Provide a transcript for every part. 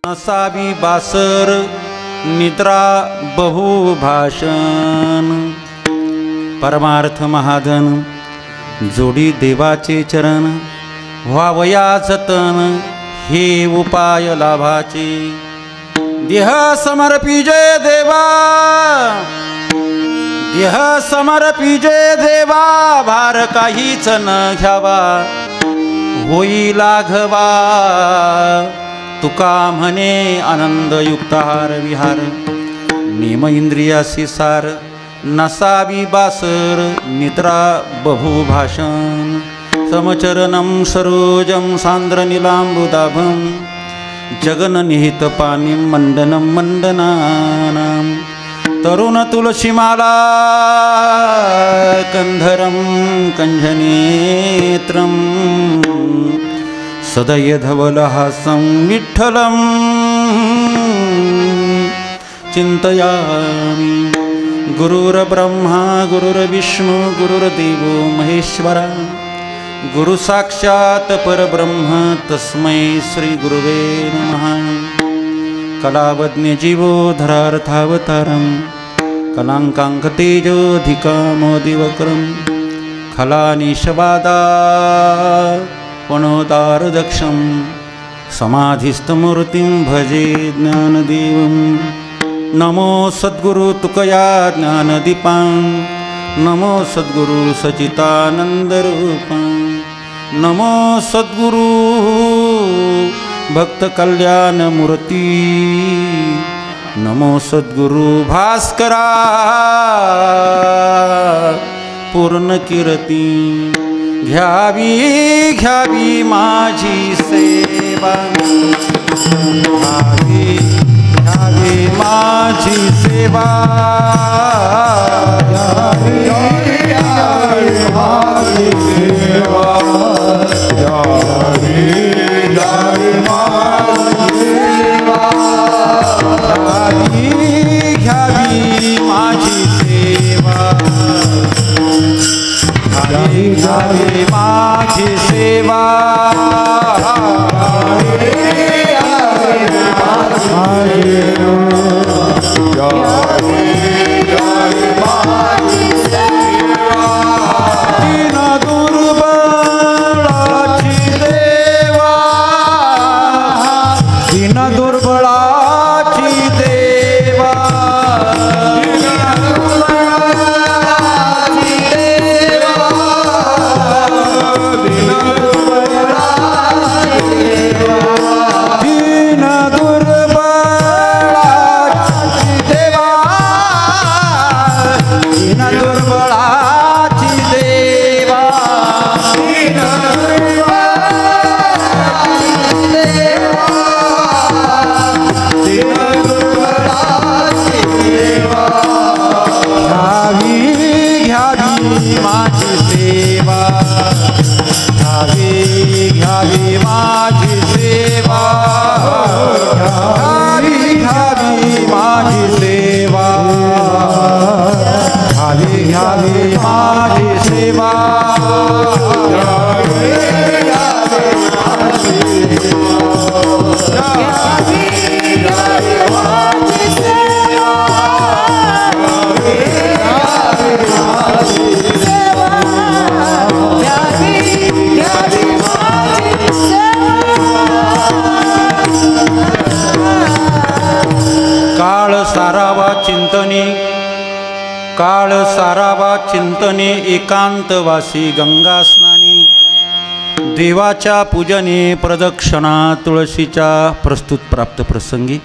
नसावी बासर निद्रा बहुभाषण परमार्थ महाधन जोडी देवाचे चरण व्हावया जतन हे उपाय लाभाचे देह समर्पिजे देवा देह समर्पिजे देवा भार काहीच न घ्यावा होई लाघवा तुका म्हणे आनंदयुक्त हार विहार नेम इंद्रियासी सार नसावी बासर निद्रा बहुभाषण समचरणं सरोजं सांद्रनीलांबुदाभं जगन्निहित पाणिं मंडनं मंडनानां तरुण तुलसीमाला कंधरं कंजनेत्रं सदय धवलहासं विठ्ठलं चिंतयामि गुरुर्ब्रह्मा गुरुर्विष्णु गुरुर्देवो महेश्वरा गुरु साक्षात् परब्रह्म तस्मै श्री गुरुवे नमः कलावज्ञ जीवोधरार्थावतारं कलांकांकतेजोधिकामोदिवक्रं खलानिशवादा वनोदारदक्षं समाधिस्थमूर्तिं भजे ज्ञानदेवं नमो सद्गुरु तुकया ज्ञानदीपां नमो सद्गुरु सच्चिदानंदरूपां नमो सद्गुरु भक्त कल्याणमूर्ती नमो सद्गुरु भास्करा पूर्ण कीर्ती घ्यावी घ्यावी माझी सेवा घ्यावी घ्यावी माझी सेवा घ्यावी घ्यावी माझी सेवा घ्यावी घ्यावी माझी सेवा घ्यावी घ्यावी माझी सेवा घ्यावी घ्यावी माझी सेवा दीन दुर्बळाची देवा दीन दुर्बळाची देवा काळ सारावा चिंतने एकांतवासी गंगा स्नानी देवाच्या पूजने प्रदक्षिणा तुळशीच्या प्रस्तुत प्राप्त प्रसंगी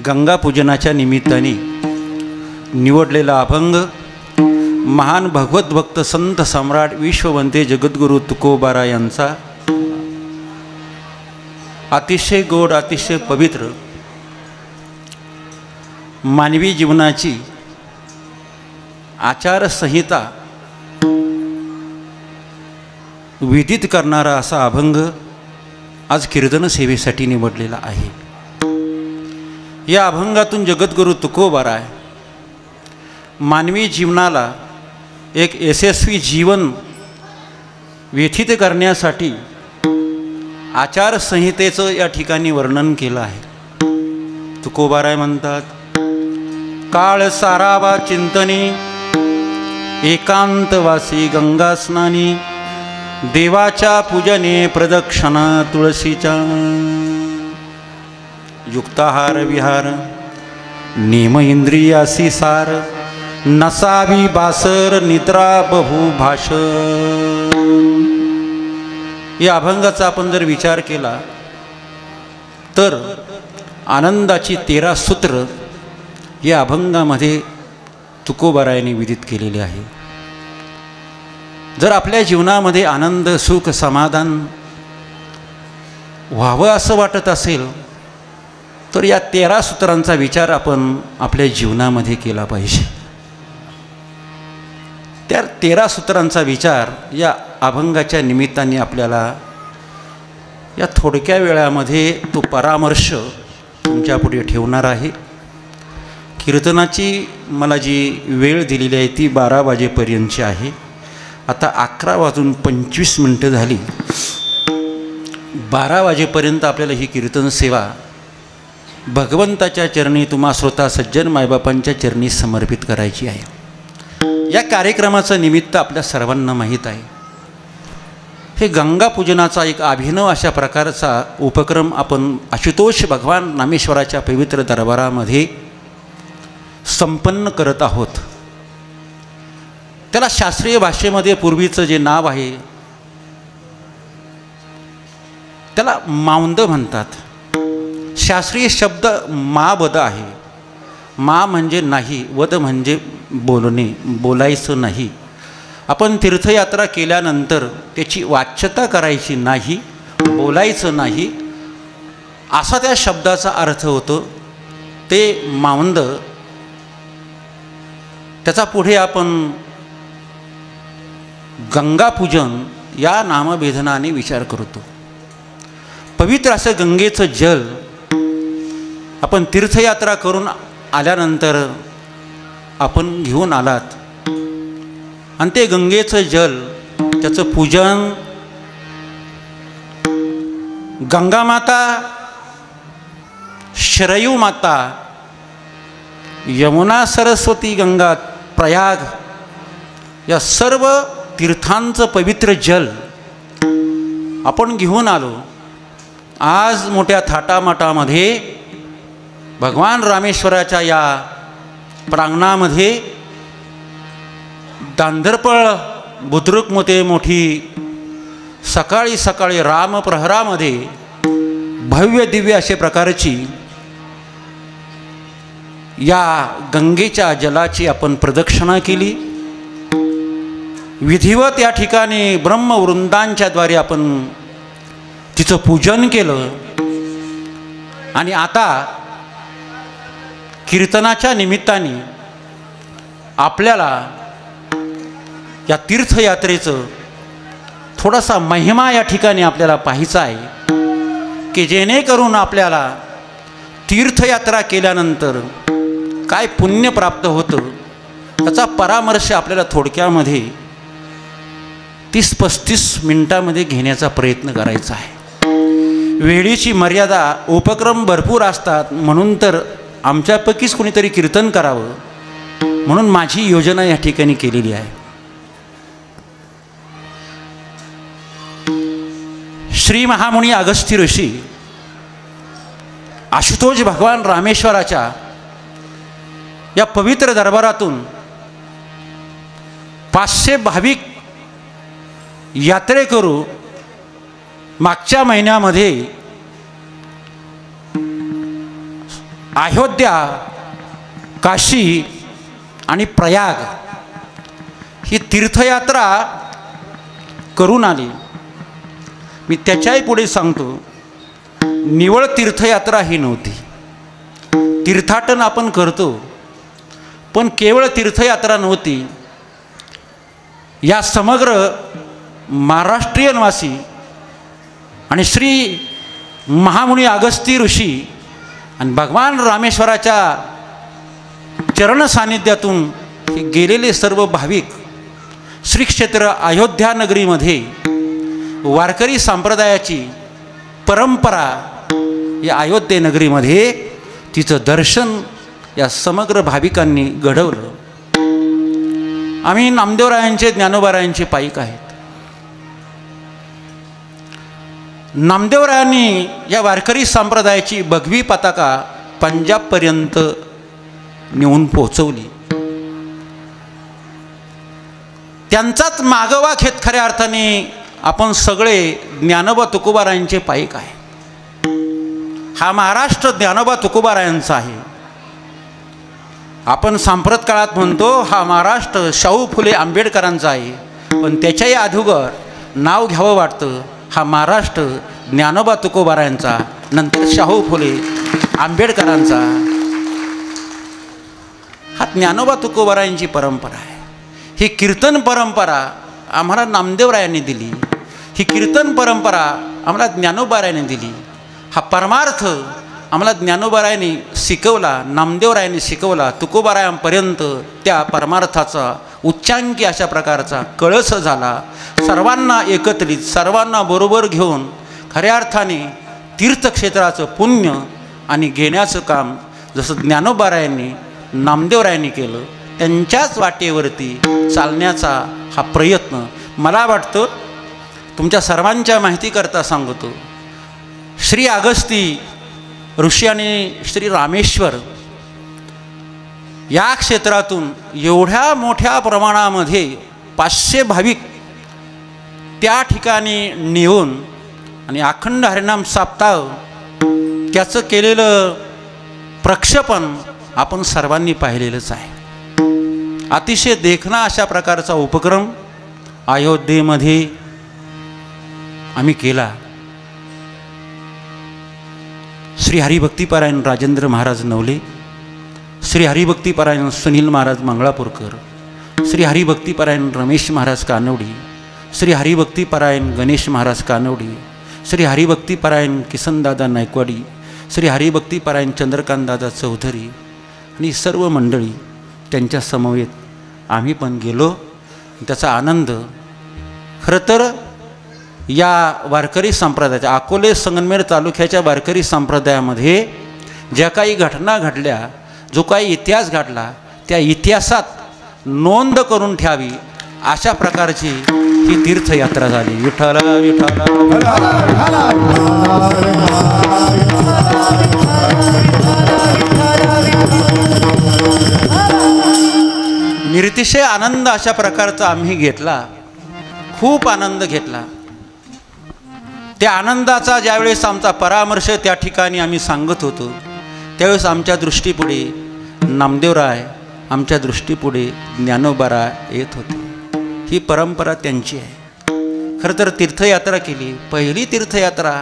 गंगा पूजनाच्या निमित्ताने निवडलेला अभंग महान भगवत भक्त संत सम्राट विश्ववंते जगद्गुरु तुकोबारा यांचा अतिशय गोड अतिशय पवित्र मानवी जीवनाची आचारसंहिता विदित करणारा असा अभंग आज कीर्तन सेवेसाठी निवडलेला आहे। या अभंगातून जगद्गुरु तुकोबारा मानवी जीवनाला एक यशस्वी जीवन व्यतीत करण्यासाठी आचारसंहितेचं या ठिकाणी वर्णन केलं आहे. तुकोबाराय म्हणतात, काळ सारावा चिंतनी एकांतवासी गंगा स्नानी, देवाच्या पूजने प्रदक्षिणा तुळशीच्या, युक्ताहार विहार नेम इंद्रियासी सार, नसावी बासर निद्रा बहु भाष. या अभंगाचा आपण जर विचार केला तर आनंदाची 13 सूत्र या अभंगामध्ये तुकोबारायांनी विदित केलेले आहे. जर आपल्या जीवनामध्ये आनंद सुख समाधान व्हावं असं वाटत असेल तर या 13 सूत्रांचा विचार आपण आपल्या जीवनामध्ये केला पाहिजे. त्या 13 सूत्रांचा विचार या अभंगाच्या निमित्ताने आपल्याला या थोडक्या वेळामध्ये तो परामर्श तुमच्यापुढे ठेवणार आहे. कीर्तनाची मला जी वेळ दिलेली आहे ती 12 वाजेपर्यंतची आहे. आता 11:25 झाली. 12 वाजेपर्यंत आपल्याला ही कीर्तन सेवा भगवंताच्या चरणी, तुम्हा श्रोता सज्जन मायबापांच्या चरणी समर्पित करायची आहे. या कार्यक्रमाचं निमित्त आपल्या सर्वांना माहीत आहे. हे गंगापूजनाचा एक अभिनव अशा प्रकारचा उपक्रम आपण आशुतोष भगवान रामेश्वराच्या पवित्र दरबारामध्ये संपन्न करत आहोत. त्याला शास्त्रीय भाषेमध्ये पूर्वीचं जे नाव आहे त्याला माउंद म्हणतात. शास्त्रीय शब्द मावद आहे. मा म्हणजे नाही, वद म्हणजे बोलणे, बोलायचं नाही. आपण तीर्थयात्रा केल्यानंतर त्याची वाच्यता करायची नाही, बोलायचं नाही, असा त्या शब्दाचा अर्थ होतो. ते मावंद त्याचा पुढे आपण गंगापूजन या नामभेदनाने विचार करतो. पवित्र असं गंगेचं जल आपण तीर्थयात्रा करून आल्यानंतर आपण घेऊन आलात आणि ते गंगेचं जल त्याचं पूजन गंगामाता, शरयू माता, यमुना, सरस्वती, गंगा, प्रयाग या सर्व तीर्थांचं पवित्र जल आपण घेऊन आलो. आज मोठ्या थाटामाटामध्ये भगवान रामेश्वराच्या या प्रांगणामध्ये दांधरपळ बुद्रुकमध्ये मोठी सकाळी सकाळी रामप्रहरामध्ये भव्य दिव्य अशा प्रकारची या गंगेच्या जलाची आपण प्रदक्षिणा केली. विधिवत या ठिकाणी ब्रह्मवृंदांच्या द्वारे आपण तिचं पूजन केलं. आणि आता कीर्तनाच्या निमित्ताने आपल्याला या तीर्थयात्रेचं थोडासा महिमा या ठिकाणी आपल्याला पाहायचा आहे, की जेणेकरून आपल्याला तीर्थयात्रा केल्यानंतर काय पुण्य प्राप्त होतं त्याचा परामर्श आपल्याला थोडक्यामध्ये 30-35 मिनिटामध्ये घेण्याचा प्रयत्न करायचा आहे. वेळेची मर्यादा, उपक्रम भरपूर असतात, म्हणून तर आमच्यापैकीच कोणीतरी कीर्तन करावं म्हणून माझी योजना या ठिकाणी केलेली आहे. श्री महामुनी अगस्त्य ऋषी आशुतोष भगवान रामेश्वराच्या या पवित्र दरबारातून 500 भाविक यात्रेकरू मागच्या महिन्यामध्ये अयोध्या, काशी आणि प्रयाग ही तीर्थयात्रा करून आली. मी त्याच्याही पुढे सांगतो, निवळ तीर्थयात्रा ही नव्हती. तीर्थाटन आपण करतो पण केवळ तीर्थयात्रा नव्हती. या समग्र महाराष्ट्रीयनवासी आणि श्री महामुनी अगस्त्य ऋषी आणि भगवान रामेश्वराच्या चरण सानिध्यातून गेलेले सर्व भाविक श्री क्षेत्र अयोध्या नगरीमध्ये वारकरी संप्रदायाची परंपरा या अयोध्ये नगरीमध्ये तिचं दर्शन या समग्र भाविकांनी घडवलं. आम्ही नामदेवरायांचे ज्ञानोबारायांचे पाईक आहेत. नामदेवरायांनी या वारकरी संप्रदायाची भगवी पताका पंजाबपर्यंत नेऊन पोहोचवली. त्यांचाच मागोवा घेत खऱ्या अर्थाने आपण सगळे ज्ञानोबा तुकोबारायांचे पाईक आहे. हा महाराष्ट्र ज्ञानोबा तुकोबारायांचा आहे. आपण सांप्रत काळात म्हणतो हा महाराष्ट्र शाहू फुले आंबेडकरांचा आहे, पण त्याच्याही अगोदर नाव घ्यावं वाटतं हा महाराष्ट्र ज्ञानोबा तुकोबारायांचा, नंतर शाहू फुले आंबेडकरांचा. हा ज्ञानोबा तुकोबारायांची परंपरा आहे. ही कीर्तन परंपरा आम्हाला नामदेवरायांनी दिली. ही कीर्तन परंपरा आम्हाला ज्ञानोबारायांनी दिली. हा परमार्थ आम्हाला ज्ञानोबारायांनी शिकवला, नामदेवरायांनी शिकवला. तुकोबारायांपर्यंत त्या परमार्थाचा उच्चांकी अशा प्रकारचा कळस झाला. सर्वांना एकत्रित, सर्वांना बरोबर घेऊन खऱ्या अर्थाने तीर्थक्षेत्राचं पुण्य आणि घेण्याचं काम जसं ज्ञानोबारायांनी नामदेवरायांनी केलं, त्यांच्याच वाटेवरती चालण्याचा हा प्रयत्न मला वाटतं. तुमच्या सर्वांच्या माहितीकरता सांगतो, श्री अगस्ती ऋषी आणि श्री रामेश्वर या क्षेत्रातून एवढ्या मोठ्या प्रमाणामध्ये 500 भाविक त्या ठिकाणी नेऊन आणि अखंड हरिनाम सप्ताह त्याचं केलेलं प्रक्षेपण आपण सर्वांनी पाहिलेलंच आहे. अतिशय देखणा अशा प्रकारचा उपक्रम अयोध्येमध्ये आम्ही केला. श्री हरिभक्तीपरायण राजेंद्र महाराज नवले, श्री हरिभक्तीपरायण सुनील महाराज मंगळापूरकर, श्री हरिभक्तीपरायण रमेश महाराज कानवडी, श्री हरिभक्तीपरायण गणेश महाराज कानवडी, श्री हरिभक्तीपरायण किसनदादा नायकवाडी, श्री हरिभक्तीपरायण चंद्रकांतदादा चौधरी आणि सर्व मंडळी त्यांच्या समवेत आम्ही पण गेलो. त्याचा आनंद खरं तर या वारकरी संप्रदायाच्या अकोले संगमनेर तालुक्याच्या वारकरी संप्रदायामध्ये ज्या काही घटना घडल्या, जो काही इतिहास घडला, त्या इतिहासात नोंद करून ठेवावी अशा प्रकारची ही तीर्थयात्रा झाली. विठ्ठल विठ्ठल निरतिशय आनंद अशा प्रकारचा आम्ही घेतला. खूप आनंद घेतला. त्या आनंदाचा ज्यावेळेस आमचा परामर्श त्या ठिकाणी आम्ही सांगत होतो, त्यावेळेस आमच्या दृष्टीपुढे नामदेवराय, आमच्या दृष्टीपुढे ज्ञानोबाराय येत होते. ही परंपरा त्यांची आहे. खरं तर तीर्थयात्रा केली, पहिली तीर्थयात्रा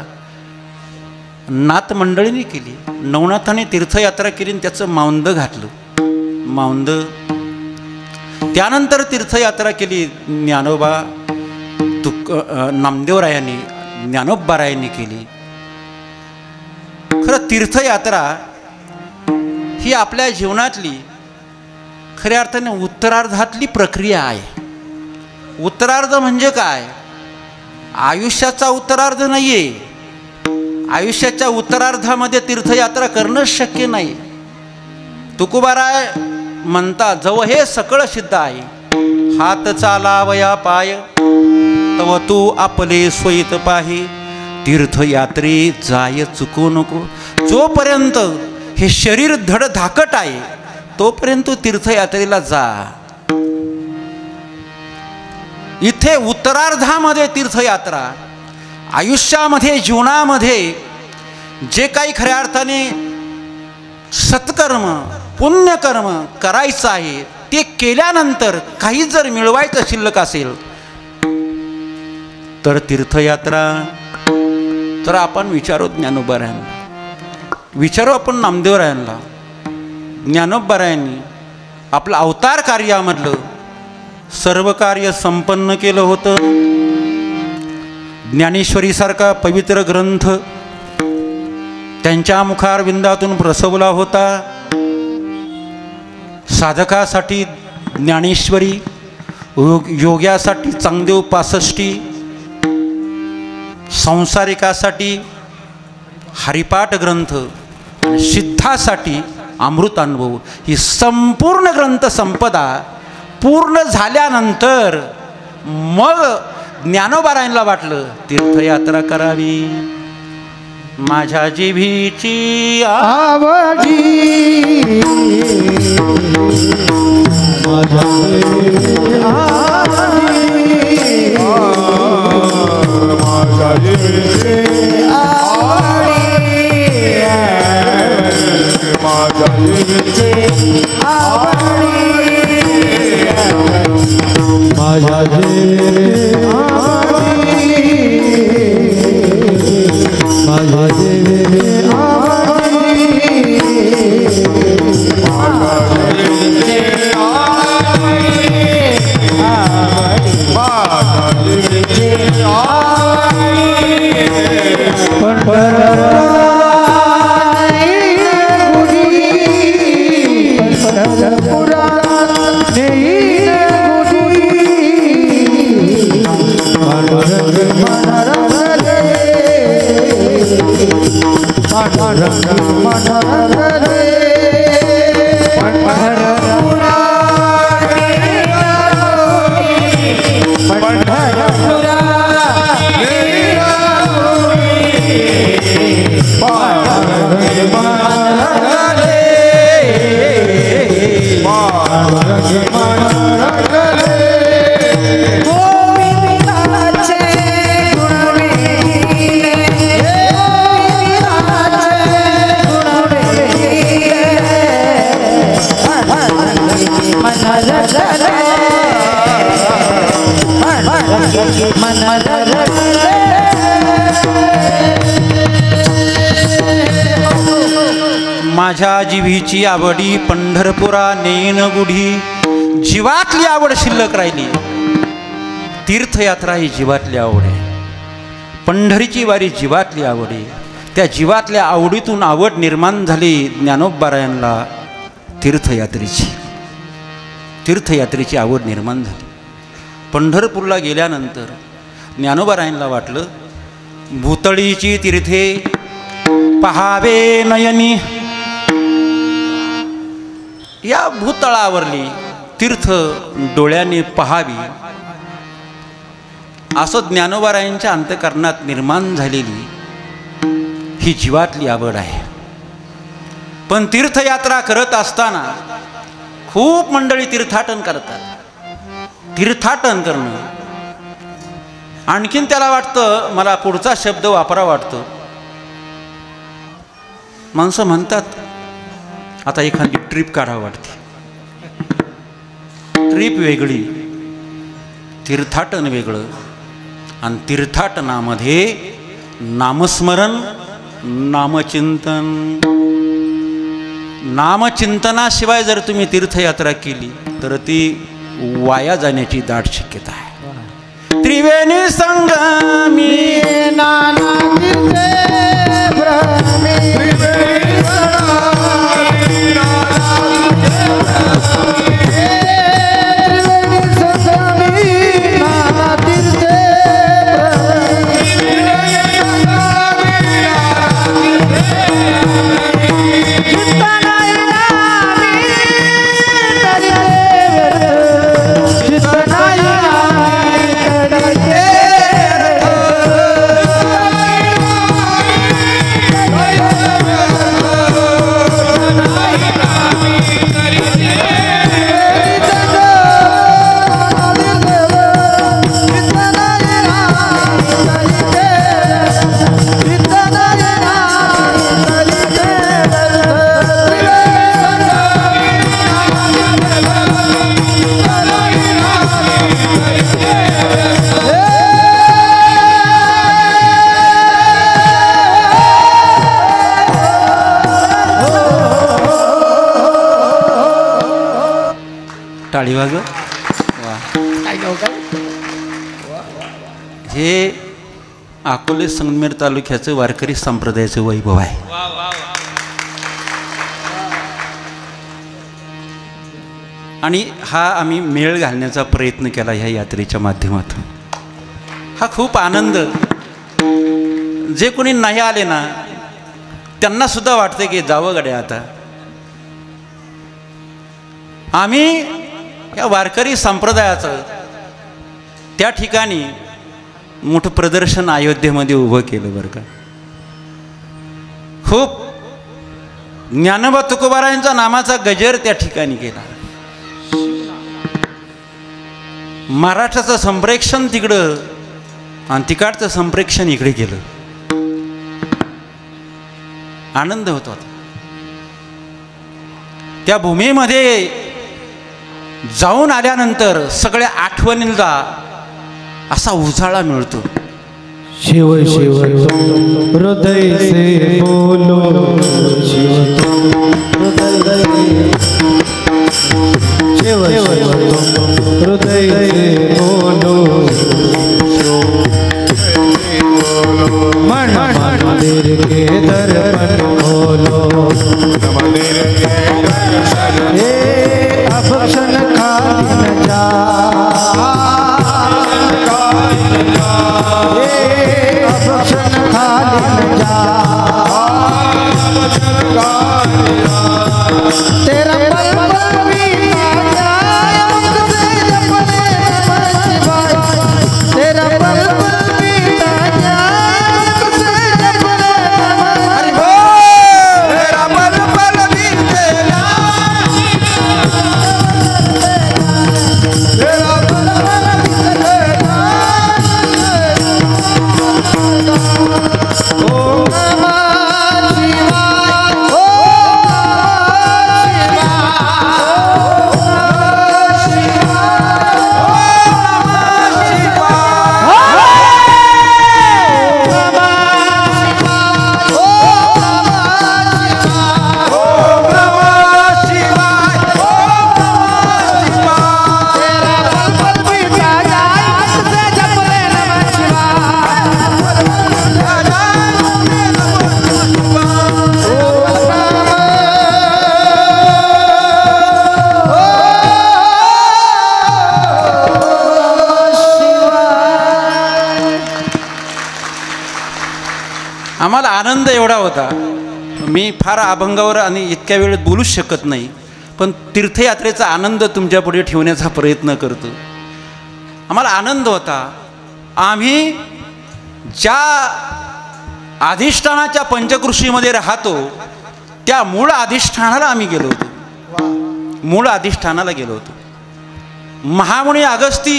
नाथ मंडळीने केली. नवनाथाने तीर्थयात्रा केली आणि त्याचं माउंद घातलं. माउंद त्यानंतर तीर्थयात्रा केली ज्ञानोबा नामदेवरायांनी, ज्ञानोबारायांनी केली. खरं तीर्थयात्रा ही आपल्या जीवनातली खऱ्या अर्थाने उत्तरार्धातली प्रक्रिया आहे. उत्तरार्ध म्हणजे काय? आयुष्याचा उत्तरार्ध नाही आहे. आयुष्याच्या उत्तरार्धामध्ये तीर्थयात्रा करणंच शक्य नाही. तुकोबाराय म्हणतात, जव हे सकळ सिद्ध आहे, हात चालावया पाय तव तू आपले सोयीत पाहे, तीर्थयात्रे जाय चुकू नको. जोपर्यंत हे शरीर धड धाकट आहे तोपर्यंत तीर्थयात्रेला जा. इथे उत्तरार्धामध्ये तीर्थयात्रा, आयुष्यामध्ये जीवनामध्ये जे काही खऱ्या अर्थाने सत्कर्म पुण्यकर्म करायचं आहे ते केल्यानंतर काही जर मिळवायचं शिल्लक असेल तर तीर्थयात्रा. तर आपण विचारू ज्ञानोबारायांना, विचारू आपण नामदेवरायांना. ज्ञानोबारायांनी आपलं अवतार कार्यामधलं सर्व कार्य संपन्न केलं होतं. ज्ञानेश्वरीसारखा पवित्र ग्रंथ त्यांच्या मुखारविंदातून प्रसवला होता. साधकासाठी ज्ञानेश्वरी, योग्यासाठी चांगदेव 65, संसारिकासाठी हरिपाठ ग्रंथ, सिद्धासाठी अमृतानुभव ही संपूर्ण ग्रंथ संपदा पूर्ण झाल्यानंतर मग ज्ञानोबारायांना वाटलं तीर्थयात्रा करावी. माझ्या जिभीची आवडी माझ्या माझ्या जिभीची आवडी पंढरपुरा नेन गुढी. जीवातली आवड शिल्लक राहिली. तीर्थयात्रा ही जीवातली आवड आहे. पंढरीची वारी जीवातली आवड आहे. त्या जीवातल्या आवडीतून आवड निर्माण झाली ज्ञानोबारायांना तीर्थयात्रेची आवड निर्माण झाली. पंढरपूरला गेल्यानंतर ज्ञानोबारायांना वाटलं भूतळीची तीर्थे पहावे नयनी. या भूतळावरली तीर्थ डोळ्याने पहावी असं ज्ञानोबारायांच्या अंतःकरणात निर्माण झालेली ही जीवातली आवड आहे. पण तीर्थयात्रा करत असताना खूप मंडळी तीर्थाटन करतात. तीर्थाटन करणं आणखीन त्याला वाटतं, मला पुढचा शब्द वापरा वाटतं, माणसं म्हणतात आता एखादी ट्रिप काढावं वाटते. ट्रिप वेगळी, तीर्थाटन वेगळं. आणि तीर्थाटनामध्ये नामस्मरण, नामचिंतन. नामचिंतनाशिवाय जर तुम्ही तीर्थयात्रा केली तर ती वाया जाण्याची दाट शक्यता आहे. त्रिवेणी संगमी नाना तीर्थे भ्रमे टाळी वाजव. हे अकोले संगमेर तालुक्याचं वारकरी संप्रदायाचं वैभव आहे. आणि हा आम्ही मेळ घालण्याचा प्रयत्न केला ह्या यात्रेच्या माध्यमातून. हा खूप आनंद. जे कोणी नाही आले ना त्यांना सुद्धा वाटते की जावं गड्या आता. आम्ही या वारकरी संप्रदायाचं त्या ठिकाणी मोठं प्रदर्शन अयोध्येमध्ये उभं केलं बरं का. खूप ज्ञानोबा तुकोबारायांचा नामाचा गजर त्या ठिकाणी केला. महाराष्ट्राचं संप्रेक्षण तिकडं आणि तिकडचं संप्रेक्षण इकडे केलं. आनंद होत होता. त्या भूमीमध्ये जाऊन आल्यानंतर सगळ्या आठवणींचा असा उजाळा मिळतो. शिव शिव हृदय से बोलो शिव हृदय शिव हृदय से बोलो मन मंदिर के दर्पण खोलो अब क्षण खाली न जा तेरा पल पल बीता जाए मुझसे जपने नमः शिवाय. तेरा पल पल बीता जाए मुझसे जपने नमः हरि बोल. तेरा पल पल बीते जाए तेरा पल पल बीते जाए. ओम नमः आम्हाला आनंद एवढा होता. मी फार अभंगावर आणि इतक्या वेळेत बोलूच शकत नाही, पण तीर्थयात्रेचा आनंद तुमच्यापुढे ठेवण्याचा प्रयत्न करतो. आम्हाला आनंद होता. आम्ही ज्या अधिष्ठानाच्या पंचकृषीमध्ये राहतो त्या मूळ अधिष्ठानाला आम्ही गेलो होतो. मूळ अधिष्ठानाला गेलो होतो. महामुनी अगस्ती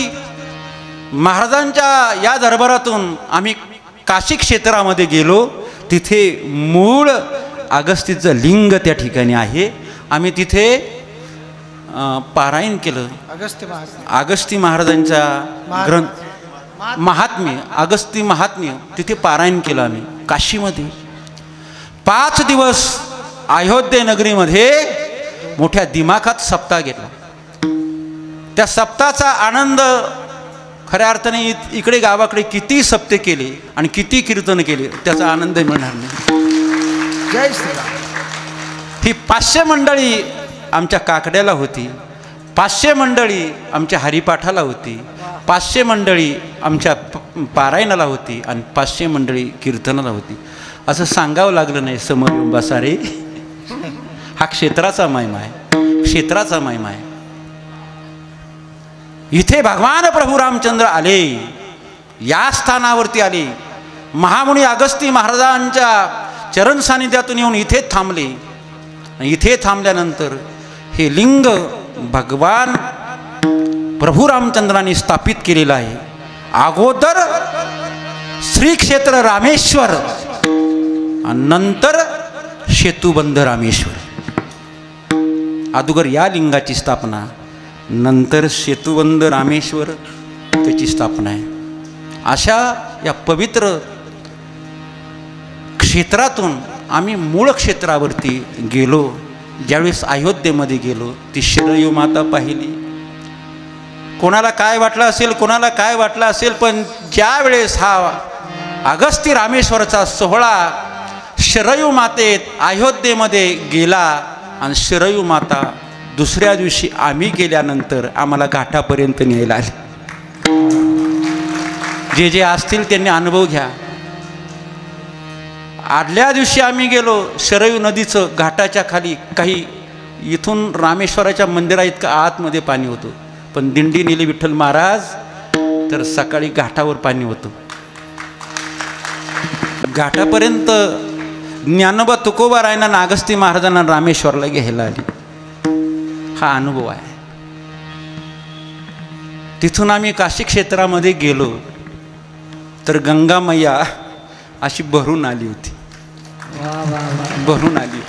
महाराजांच्या या दरबारातून आम्ही काशी क्षेत्रामध्ये गेलो. तिथे मूळ अगस्तीचं लिंग त्या ठिकाणी आहे. आम्ही तिथे पारायण केलं. अगस्ती महाराजांच्या ग्रंथ महात्म्य अगस्ती महात्म्य तिथे पारायण केलं आम्ही काशीमध्ये. 5 दिवस अयोध्ये नगरीमध्ये मोठ्या दिमाखात सप्ताह घेतला. त्या सप्ताहाचा आनंद खऱ्या अर्थाने इकडे गावाकडे किती सप्ते केले आणि किती कीर्तन केले त्याचा आनंद मिळणार नाही. जय श्रीराम. ही 500 मंडळी आमच्या काकड्याला होती, 500 मंडळी आमच्या हरिपाठाला होती, 500 मंडळी आमच्या पारायणाला होती आणि 500 मंडळी कीर्तनाला होती. असं सांगावं लागलं नाही समोर येऊन बसा रे. हा क्षेत्राचा महिमा आहे. क्षेत्राचा महिमा आहे. इथे भगवान प्रभू रामचंद्र आले. या स्थानावरती आले. महामुनी अगस्ती महाराजांच्या चरण सानिध्यातून येऊन इथे थांबले. इथे थांबल्यानंतर हे लिंग भगवान प्रभू रामचंद्रांनी स्थापित केलेलं आहे. अगोदर श्री क्षेत्र रामेश्वर आणि नंतर सेतुबंध रामेश्वर. अगोदर या लिंगाची स्थापना, नंतर सेतुबंध रामेश्वर त्याची स्थापना आहे. अशा या पवित्र क्षेत्रातून आम्ही मूळ क्षेत्रावरती गेलो. ज्यावेळेस अयोध्येमध्ये गेलो ती शरयू माता पाहिली. कोणाला काय वाटलं असेल, कोणाला काय वाटलं असेल, पण ज्यावेळेस हा अगस्ती रामेश्वरचा सोहळा शरयू मातेत अयोध्येमध्ये गेला आणि शरयू माता दुसऱ्या दिवशी आम्ही गेल्यानंतर आम्हाला घाटापर्यंत न्यायला आले. जे जे असतील त्यांनी अनुभव घ्या. आदल्या दिवशी आम्ही गेलो शरयू नदीचं घाटाच्या खाली, काही इथून रामेश्वराच्या मंदिरा इतकं आतमध्ये पाणी होतं, पण दिंडी नेली विठ्ठल महाराज तर सकाळी घाटावर पाणी होतं. घाटापर्यंत ज्ञानोबा तुकोबा रायना नागस्ती महाराजांना रामेश्वरला घ्यायला आली. हा अनुभव आहे. तिथून आम्ही काशी क्षेत्रामध्ये गेलो तर गंगा मैया अशी भरून आली होती, भरून आली.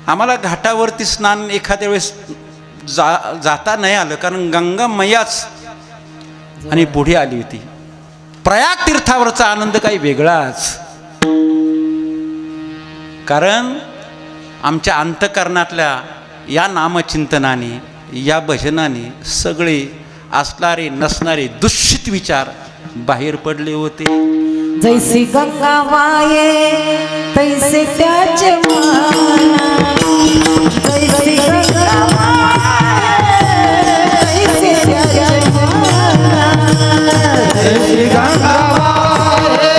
आम्हाला घाटावरती स्नान एखाद्या वेळेस जाता नाही आलं, कारण गंगा मैयाच आणि पुढे आली होती. प्रयाग तीर्थावरचा आनंद काही वेगळाच, कारण आमच्या अंतःकरणातल्या या नामचिंतनाने, या भजनाने सगळे असणारे नसणारे दूषित विचार बाहेर पडले होते. जैसी गंगा वाये तैसे त्याचे मान, जैसी गंगा वाये तैसे त्याचे मान, जैसी गंगा वाहे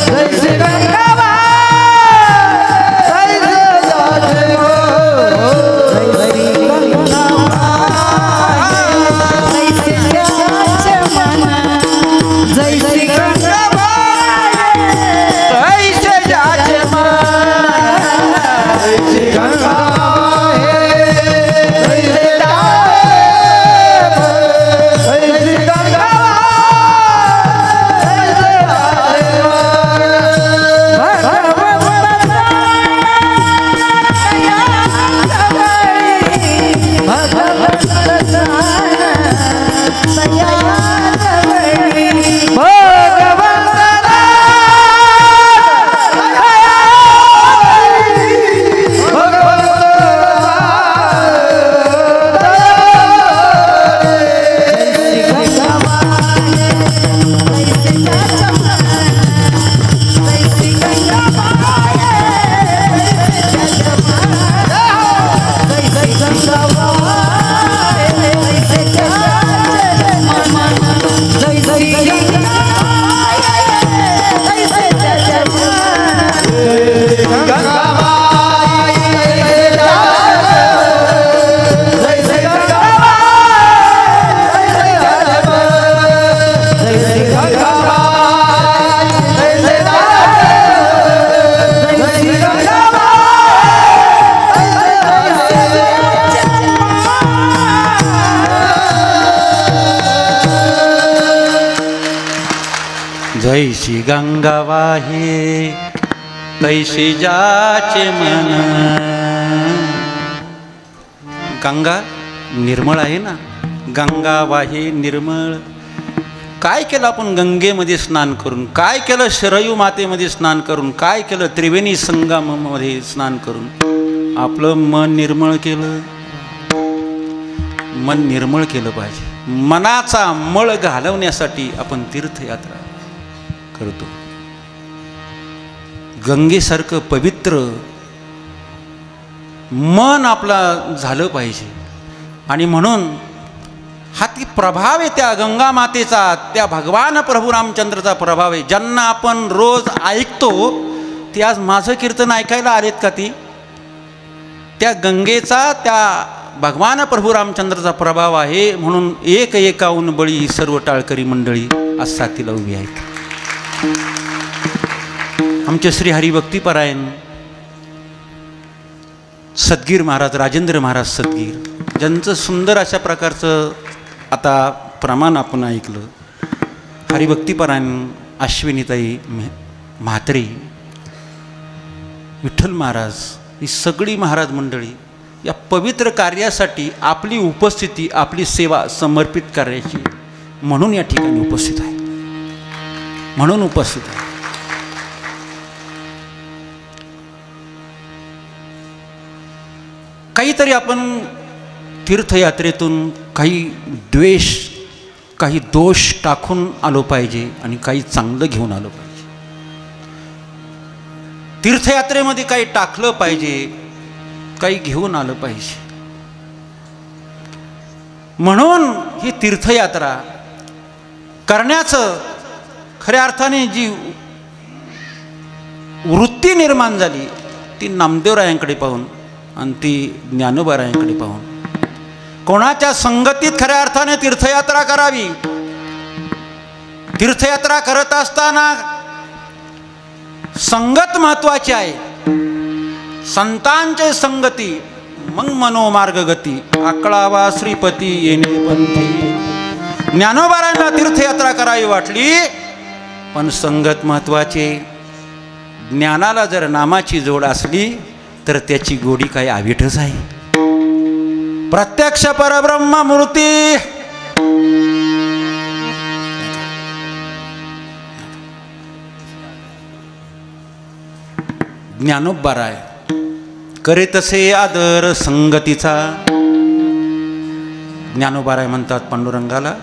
तैसे त्याचे मन, जैसी गंगा वाहे तैसे त्याचे मन, जैसी गंगा वाये तैसे त्याचे मन, जैसी गंगा तैसे त्याचे मन, जैसी गंगा वाहे तैसे जैसी गंगा वाहे तैसे जाचे मन. गंगा निर्मळ आहे ना, गंगा वाहे निर्मळ. काय केलं आपण गंगेमध्ये स्नान करून, काय केलं शरयू मातेमध्ये स्नान करून, काय केलं त्रिवेणी संगमामध्ये स्नान करून, आपलं मन निर्मळ केलं. मन निर्मळ केलं पाहिजे. मनाचा मळ घालवण्यासाठी आपण तीर्थयात्रा करतो. गंगेसारखं पवित्र मन आपला झालं पाहिजे. आणि म्हणून हा ती प्रभाव आहे त्या गंगा मातेचा, त्या भगवान प्रभू रामचंद्रचा प्रभाव आहे. ज्यांना आपण रोज ऐकतो ते आज माझं कीर्तन ऐकायला आलेत का? ती त्या गंगेचा, त्या भगवान प्रभू रामचंद्रचा प्रभाव आहे. म्हणून एक एकाहून बळी ही सर्व टाळकरी मंडळी आज साथीला उभी आहेत. आमचे श्री हरिभक्तीपरायण सद्गीर महाराज, राजेंद्र महाराज सद्गीर, ज्यांचं सुंदर अशा प्रकारचं आता प्रमाण आपण ऐकलं. हरिभक्तीपरायण अश्विनीताई म्हात्रे, विठ्ठल महाराज, ही सगळी महाराज मंडळी या पवित्र कार्यासाठी आपली उपस्थिती, आपली सेवा समर्पित करायची म्हणून या ठिकाणी उपस्थित आहे. म्हणून उपस्थित आहे. काहीतरी आपण तीर्थयात्रेतून काही द्वेष, काही दोष टाकून आलो पाहिजे आणि काही चांगलं घेऊन आलो पाहिजे. तीर्थयात्रेमध्ये काही टाकलं पाहिजे, काही घेऊन आलं पाहिजे. म्हणून ही तीर्थयात्रा करण्याचं खऱ्या अर्थाने जी वृत्ती निर्माण झाली ती नामदेवरायांकडे पाहून आणि ती ज्ञानोबारायांकडे पाहून. कोणाच्या संगतीत खऱ्या अर्थाने तीर्थयात्रा करावी. तीर्थयात्रा करत असताना संगत महत्वाची आहे. संतांचे संगती मग मनोमार्ग गती. आकळावा श्रीपती येणे पंथी. ज्ञानोबारांना तीर्थयात्रा करावी वाटली पण संगत महत्वाची. ज्ञानाला जर नामाची जोड असली तर त्याची गोडी काय अविठच आहे. प्रत्यक्ष परब्रह्म मूर्ती ज्ञानोबाराय करे तसे आदर संगतीचा. ज्ञानोबाराय म्हणतात पांडुरंगाला,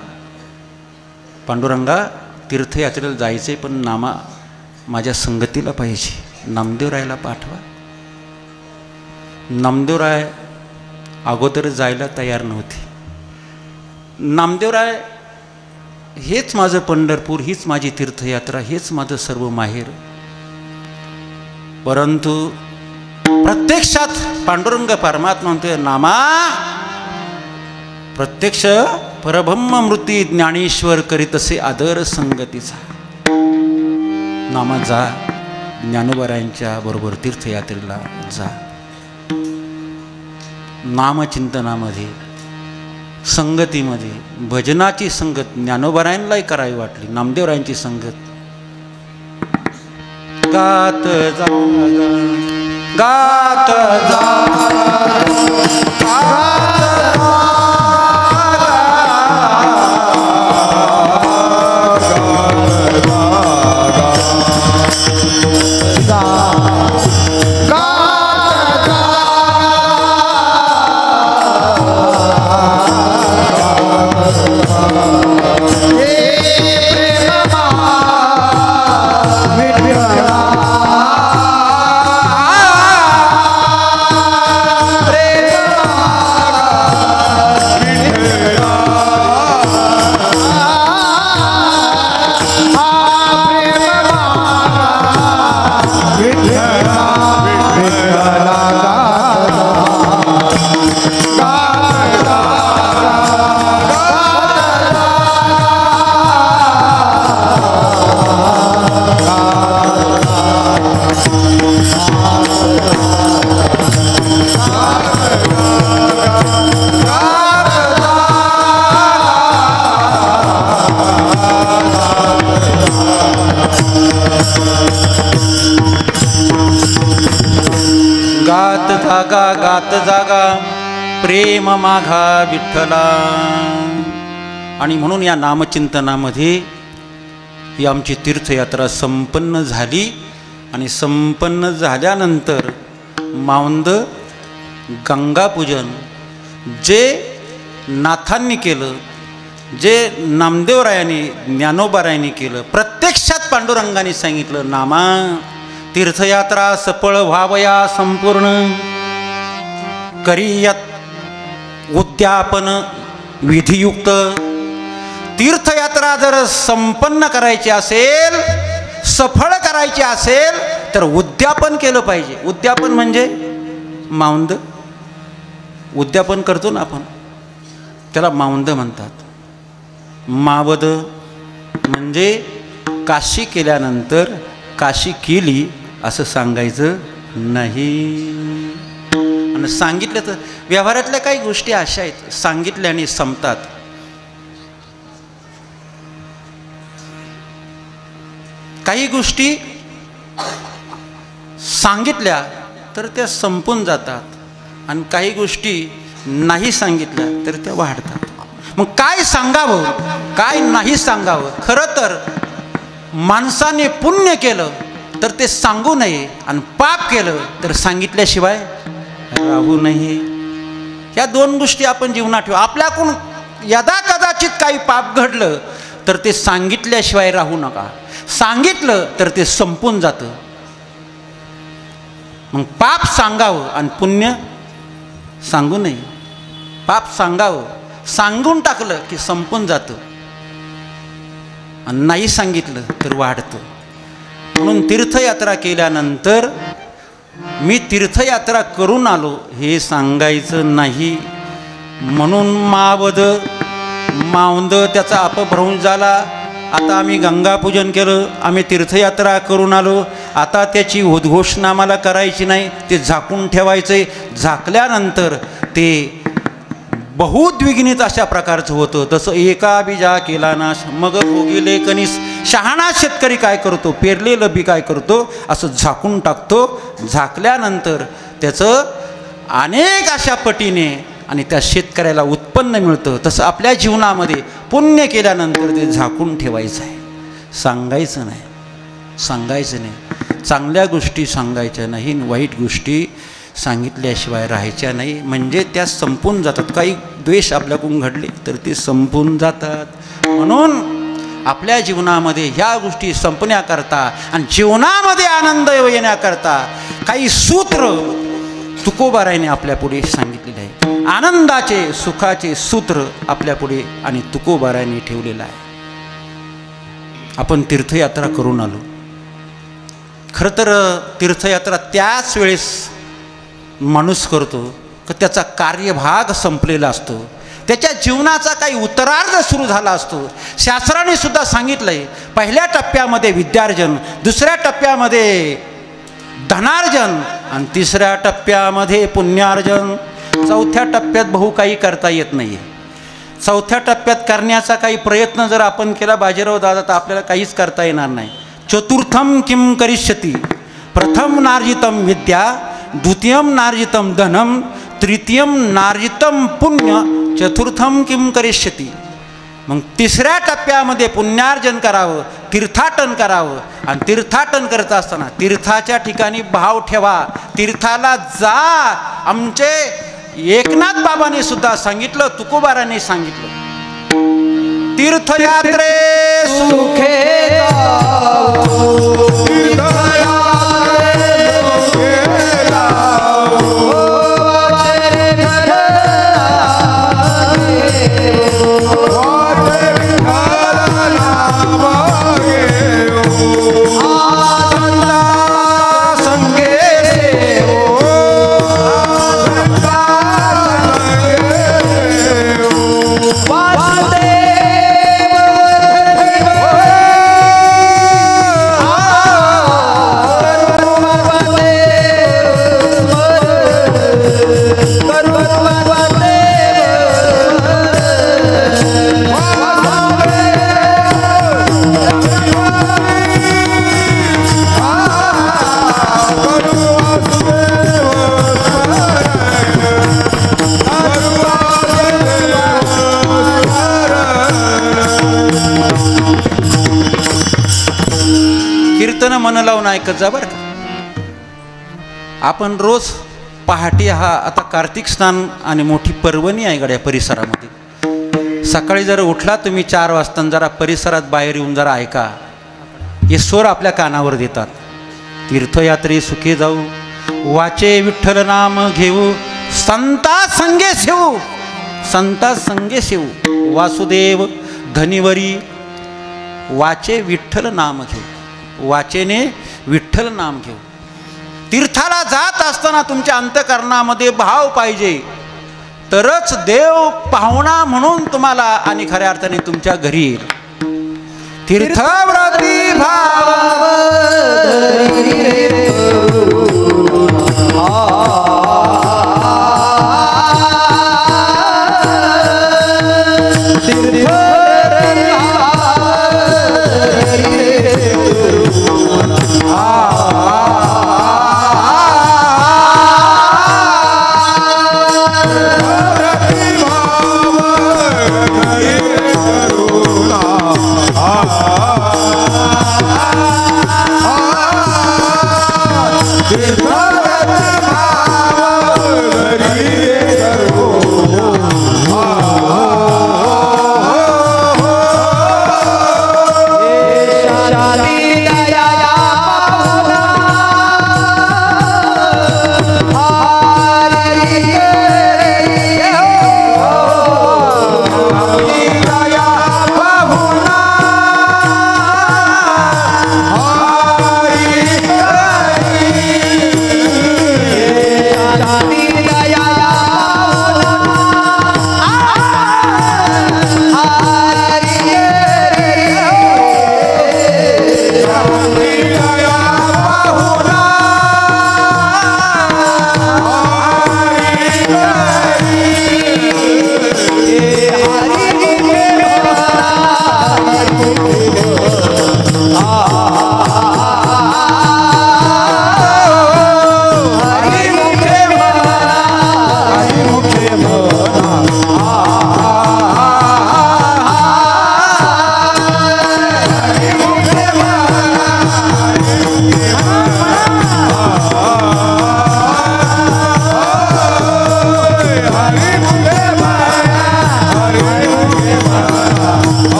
पांडुरंगा तीर्थयात्रेला जायचे पण नामा माझ्या संगतीला पाहिजे. नामदेवरायला पाठवा. नामदेवराय अगोदर जायला तयार नव्हते. नामदेवराय हेच माझं पंढरपूर, हीच माझी तीर्थयात्रा, हेच माझं सर्व माहेर. परंतु प्रत्यक्षात पांडुरंग परमात्मा म्हणतोय नामा प्रत्यक्ष परब्रह्म मृती ज्ञानेश्वर करीत असे आदर संगतीचा. नामा जा, ज्ञानोबारायांच्या बरोबर तीर्थयात्रेला जा. नामचिंतनामध्ये संगतीमध्ये भजनाची संगत ज्ञानोबारायांनाही करावी वाटली. नामदेवरायांची संगत गात जा गात गात जागा प्रेम माघा विठ्ठला. आणि म्हणून या नामचिंतनामध्ये ही आमची तीर्थयात्रा संपन्न झाली. आणि संपन्न झाल्यानंतर माऊंद गंगापूजन जे नाथांनी केलं, जे नामदेवरायांनी ज्ञानोबारायांनी केलं, प्रत्यक्षात पांडुरंगाने सांगितलं नामा तीर्थयात्रा सफळ व्हावया संपूर्ण करियत उद्यापन विधियुक्त. तीर्थयात्रा जर संपन्न करायची असेल, सफळ करायची असेल तर उद्यापन केलं पाहिजे. उद्यापन म्हणजे माऊंद उद्यापन करतो ना आपण, त्याला माऊंद म्हणतात. मावद म्हणजे काशी केल्यानंतर काशी केली असं सांगायचं नाही. आणि सांगितलं तर व्यवहारातल्या काही गोष्टी अशा आहेत सांगितल्याने संपतात. काही गोष्टी सांगितल्या तर त्या संपून जातात आणि काही गोष्टी नाही सांगितल्या तर त्या वाढतात. मग काय सांगावं काय नाही सांगावं. खरं तर माणसाने पुण्य केलं तर ते सांगू नये आणि पाप केलं तर सांगितल्याशिवाय राहू नये. या दोन गोष्टी आपण जीवनात ठेवू. आपल्याकडून यदा कदाचित काही पाप घडलं तर ते सांगितल्याशिवाय राहू नका. सांगितलं तर ते संपून जातं. मग पाप सांगावं आणि पुण्य सांगू नये. पाप सांगावं, सांगून टाकलं की संपून जातं. आणि नाही सांगितलं तर वाढतं. म्हणून तीर्थयात्रा केल्यानंतर मी तीर्थयात्रा करून आलो हे सांगायचं नाही. म्हणून मावद मावंद त्याचा अपभ्रंश झाला. आता आम्ही गंगापूजन केलं, आम्ही तीर्थयात्रा करून आलो, आता त्याची उद्घोषणा आम्हाला करायची नाही, ते झाकून ठेवायचं आहे. झाकल्यानंतर ते बहुद्विग्नित अशा प्रकारचं होतं. तसं एका बीजा केला नाश मग भोगिले कणीस. शहाणा शेतकरी काय करतो, पेरलेलं बी काय करतो, असं झाकून टाकतो. झाकल्यानंतर त्याचं अनेक अशा पटीने आणि त्या शेतकऱ्याला उत्पन्न मिळतं. तसं आपल्या जीवनामध्ये पुण्य केल्यानंतर ते झाकून ठेवायचं आहे, सांगायचं नाही. सांगायचं नाही. चांगल्या गोष्टी सांगायच्या नाही, वाईट गोष्टी सांगितल्याशिवाय राहायच्या नाही. म्हणजे त्या संपून जातात. काही द्वेष आपल्याकडून घडले तर ते संपून जातात. म्हणून आपल्या जीवनामध्ये ह्या गोष्टी संपण्याकरता आणि जीवनामध्ये आनंद येण्याकरता काही सूत्र तुकोबारायने आपल्यापुढे सांगितलेले आहे. आनंदाचे सुखाचे सूत्र आपल्यापुढे आणि तुकोबारायने ठेवलेलं आहे. आपण तीर्थयात्रा करून आलो. खरं तर तीर्थयात्रा त्याच वेळेस माणूस करतो की त्याचा कार्यभाग संपलेला असतो, त्याच्या जीवनाचा काही उत्तरार्ध सुरू झाला असतो. शास्त्राने सुद्धा सांगितलं आहे, पहिल्या टप्प्यामध्ये विद्यार्जन, दुसऱ्या टप्प्यामध्ये धनार्जन आणि तिसऱ्या टप्प्यामध्ये पुण्यार्जन. चौथ्या टप्प्यात बहु काही करता येत नाही आहे. चौथ्या टप्प्यात करण्याचा काही प्रयत्न जर आपण केला बाजीराव दादा तर आपल्याला काहीच करता येणार नाही. चतुर्थम किम करिष्यती, प्रथम नार्जितम विद्या, द्वितीयम नार्जितम धनम, तृतीयम नार्जितम पुण्य, चतुर्थम किम करिष्यती. मग तिसऱ्या टप्प्यामध्ये पुण्यार्जन करावं, तीर्थाटन करावं. आणि तीर्थाटन करत असताना तीर्थाच्या ठिकाणी भाव ठेवा, तीर्थाला जा. आमचे एकनाथ बाबांनी सुद्धा सांगितलं, तुकोबारांनी सांगितलं, तीर्थयात्रे सुखे मन लावून ऐकत जा बरं का. आपण रोज पहाटे हा आता कार्तिक स्नान आणि मोठी पर्वणी आहे गड्या परिसरामध्ये. सकाळी जर उठला तुम्ही 4 वाजता जरा परिसरात बाहेर येऊन जरा ऐका, हे स्वर आपल्या कानावर देतात. तीर्थयात्रे सुखे जाऊ, वाचे विठ्ठल नाम घेऊ, संता संगे सेवू, संता संगे सेवू, वासुदेव धनिवरी. वाचे विठ्ठल नाम घेऊ, वाचेने विठ्ठल नाम घेऊ. तीर्थाला जात असताना तुमच्या अंतःकरणामध्ये भाव पाहिजे, तरच देव पाहुणा म्हणून तुम्हाला आणि खऱ्या अर्थाने तुमच्या घरी येईल. तीर्थव्रती भाव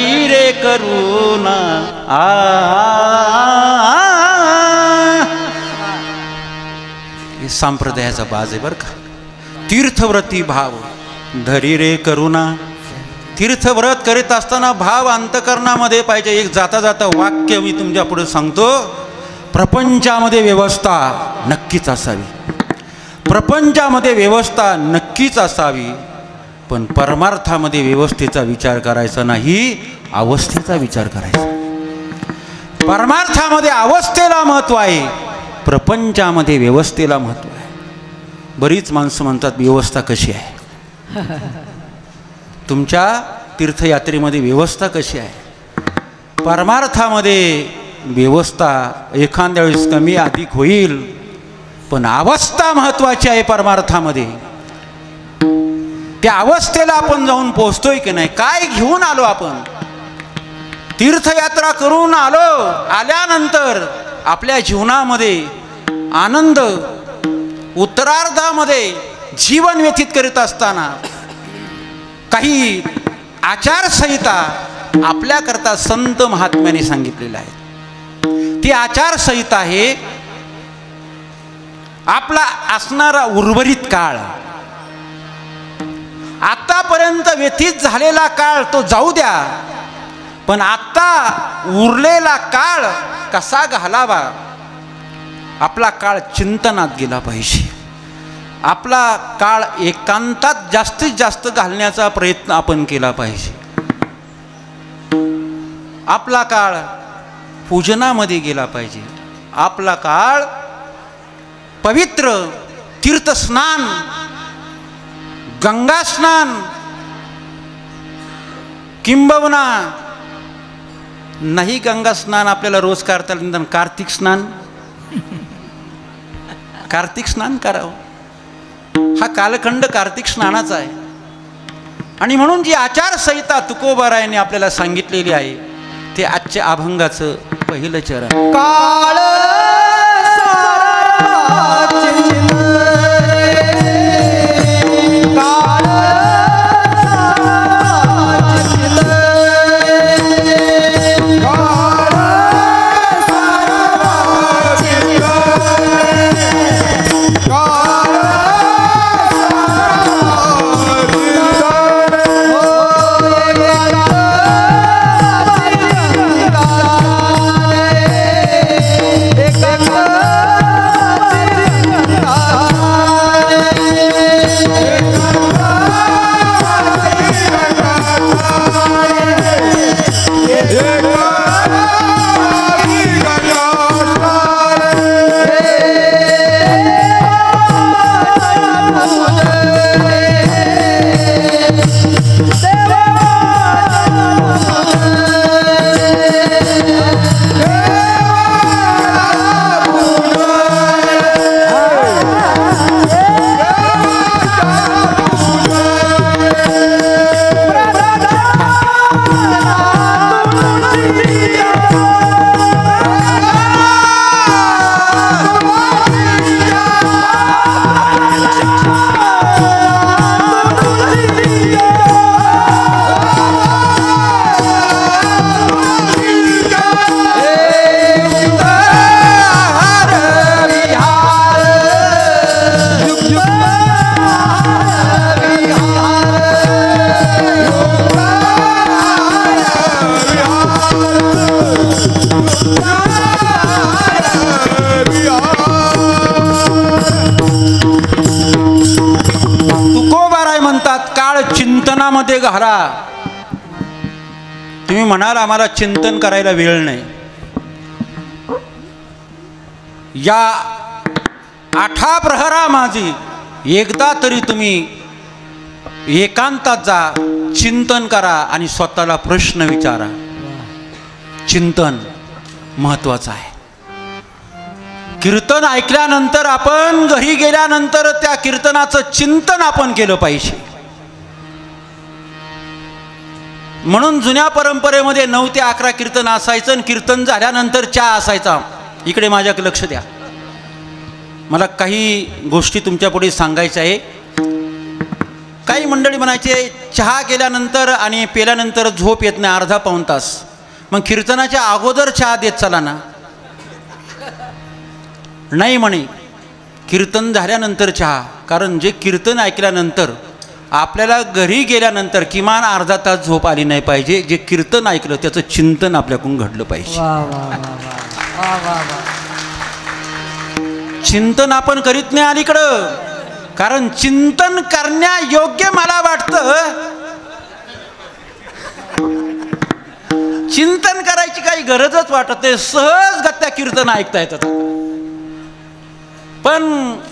धरी रे करुणा हे संप्रदायाचा बाज आहे बरं का. तीर्थव्रती भाव धरी रे करुणा. तीर्थव्रत करीत असताना भाव अंतकरणामध्ये पाहिजे. एक जाता जाता वाक्य मी तुमच्या पुढे सांगतो. प्रपंचामध्ये व्यवस्था नक्कीच असावी, प्रपंचामध्ये व्यवस्था नक्कीच असावी, पण परमार्थामध्ये व्यवस्थेचा विचार करायचा नाही, अवस्थेचा विचार करायचा. परमार्थामध्ये अवस्थेला महत्त्व आहे, प्रपंचामध्ये व्यवस्थेला महत्त्व आहे. बरीच माणसं म्हणतात व्यवस्था कशी आहे, तुमच्या तीर्थयात्रेमध्ये व्यवस्था कशी आहे. परमार्थामध्ये व्यवस्था एखाद्या वेळेस कमी अधिक होईल, पण अवस्था महत्त्वाची आहे. परमार्थामध्ये त्या अवस्थेला आपण जाऊन पोहोचतोय की नाही. काय घेऊन आलो आपण, तीर्थयात्रा करून आलो, आल्यानंतर आपल्या जीवनामध्ये आनंद, उत्तरार्धामध्ये जीवन व्यतीत करीत असताना काही आचारसंहिता आपल्याकरता संत महात्म्याने सांगितलेल्या आहेत. ती आचारसंहिता आहे आपला असणारा उर्वरित काळ. आतापर्यंत व्यतीत झालेला काळ तो जाऊ द्या, पण आता उरलेला काळ कसा घालावा. आपला काळ चिंतनात गेला पाहिजे. आपला काळ एकांतात जास्तीत जास्त घालण्याचा प्रयत्न आपण केला पाहिजे. आपला काळ पूजनामध्ये गेला पाहिजे. आपला काळ पवित्र तीर्थस्नान, गंगा स्नान, किंबहुना नाही गंगा स्नान आपल्याला रोज करता येईल, कार्तिक स्नान, कार्तिक स्नान करावं. हा कालखंड कार्तिक स्नानाचा आहे. आणि म्हणून जी आचारसंहिता तुकोबारायांनी आपल्याला सांगितलेली आहे ते आजच्या अभंगाचं पहिलं चरण. काळ चिंतनामध्ये घाला. तुम्ही म्हणाल आम्हाला चिंतन करायला वेळ नाही. या 8 प्रहरा माझी एकदा तरी तुम्ही एकांतात जा, चिंतन करा आणि स्वतःला प्रश्न विचारा. चिंतन महत्वाचं आहे. कीर्तन ऐकल्यानंतर आपण घरी गेल्यानंतर त्या कीर्तनाचं चिंतन आपण केलं पाहिजे. म्हणून जुन्या परंपरेमध्ये 9 ते 11 कीर्तन असायचं आणि कीर्तन झाल्यानंतर चहा असायचा. इकडे माझ्याकडे लक्ष द्या. मला काही गोष्टी तुमच्या पुढे सांगायच्या आहे. काही मंडळी म्हणायचे चहा केल्यानंतर आणि पेल्यानंतर झोप येत नाही अर्धा पाऊण तास. मग कीर्तनाच्या अगोदर चहा देत चला ना. नाही म्हणे, कीर्तन झाल्यानंतर चहा. कारण जे कीर्तन ऐकल्यानंतर आपल्याला घरी गेल्यानंतर किमान अर्धा तास झोप आली नाही पाहिजे. जे कीर्तन ऐकलं त्याचं चिंतन आपल्याकडून घडलं पाहिजे. वा वा वा वा वा वा. चिंतन आपण करीत नाही अलीकडं. कारण चिंतन करण्यायोग्य मला वाटतं चिंतन करायची काही गरजच वाटत नाही. सहज गत्या कीर्तन ऐकता येतात. पण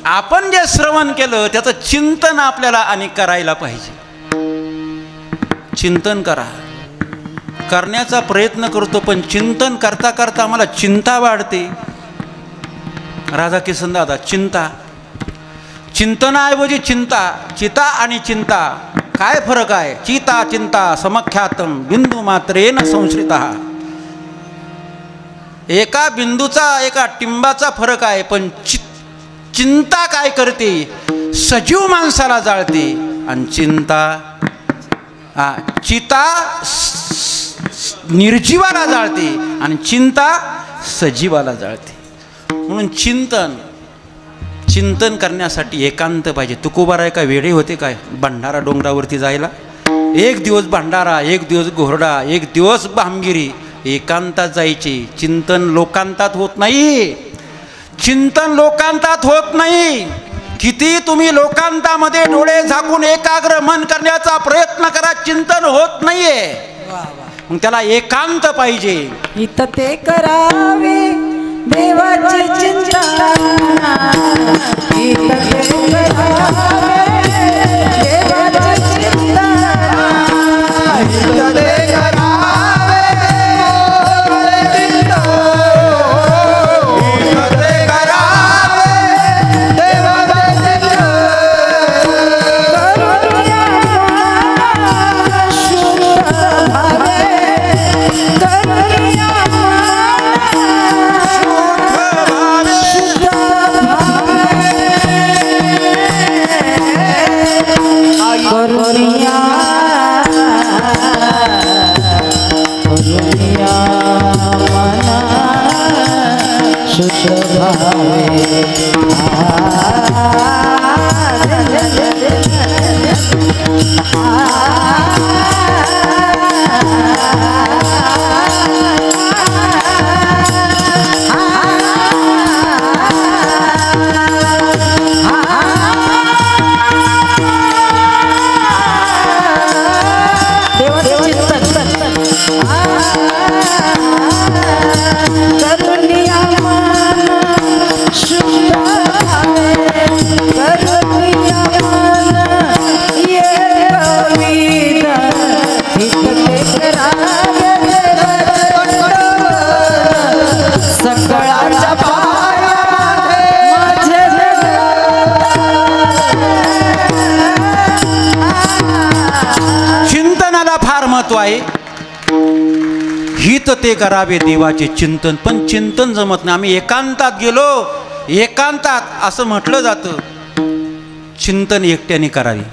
आपण जे श्रवण केलं त्याचं चिंतन आपल्याला आणि करायला पाहिजे. चिंतन करा. करण्याचा प्रयत्न करतो पण चिंतन करता करता आम्हाला चिंता वाढते. राधाकिशन दादा, चिंता, चिंतनाऐवजी चिंता. चिता आणि चिंता काय फरक आहे? चिता चिंता समख्यातम बिंदू मात्रेन संश्रिता. एका बिंदूचा एका टिंबाचा फरक आहे. पण चिंता काय करते? सजीव माणसाला जाळते. आणि चिता निर्जीवाला जाळते आणि चिंता सजीवाला जाळते. म्हणून चिंतन करण्यासाठी एकांत पाहिजे. तुकोबाराय काय वेडे होते काय भंडारा डोंगरावरती जायला? एक दिवस भंडारा, एक दिवस घोरडा, एक दिवस भामगिरी. एकांतात जायचे. चिंतन लोकांतात होत नाही. चिंतन लोकांतात होत नाही. किती तुम्ही लोकांतामध्ये डोळे झाकून एकाग्र मन करण्याचा प्रयत्न करा, चिंतन होत नाहीये. मग त्याला एकांत पाहिजे. इथं ते करावे देवाची चिंता. इथं ते करावे देवाची चिंता. इथं ते करावे चिंता. इथं ते करावे देवाची चिंता. हित ते करावे देवाचे चिंतन. पण चिंतन जमत नाही. आम्ही एकांतात गेलो. एकांतात असं म्हटलं जातं. चिंतन एकट्याने करावे.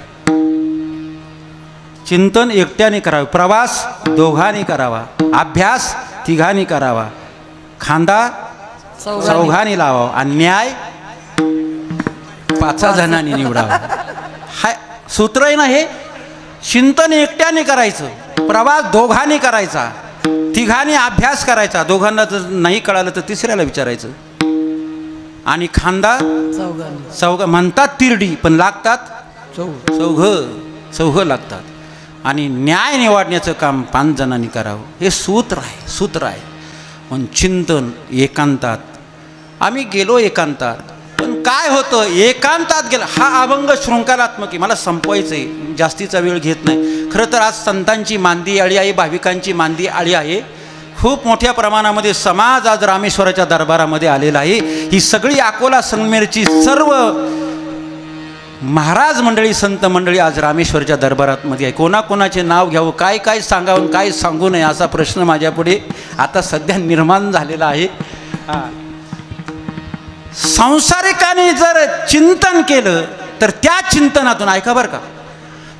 चिंतन एकट्याने करावे. प्रवास दोघांनी करावा. अभ्यास तिघांनी करावा. खांदा चौघांनी लावावा. आणि न्याय 5 जणांनी निवडावा. हाय सूत्र आहे ना हे. चिंतन एकट्याने करायचं. प्रवास दोघांनी करायचा. तिघांनी अभ्यास करायचा. दोघांना जर नाही कळालं तर तिसऱ्याला विचारायचं. आणि खांदा चौघ म्हणतात तिरडी पण लागतात चौघ लागतात. आणि न्याय निवडण्याचं काम 5 जणांनी करावं. हे सूत्र आहे. पण चिंतन एकांतात. आम्ही गेलो एकांतात. पण काय होतं एकांतात गेलं. हा अभंग शृंखलात्मक आहे. मला संपवायचं आहे. जास्तीचा वेळ घेत नाही. खरं तर आज संतांची मांदी आळी आहे. भाविकांची मांदी आळी आहे. खूप मोठ्या प्रमाणामध्ये समाज आज रामेश्वराच्या दरबारामध्ये आलेला आहे. ही सगळी अकोला संगमेरची सर्व महाराज मंडळी संत मंडळी आज रामेश्वरच्या दरबारामध्ये आहे. कोणाकोणाचे नाव घ्यावं, काय काय सांगावं, काय सांगू नये असा प्रश्न माझ्यापुढे आता सध्या निर्माण झालेला आहे. संसारिकाने जर चिंतन केलं तर त्या चिंतनातून ऐका बरं का,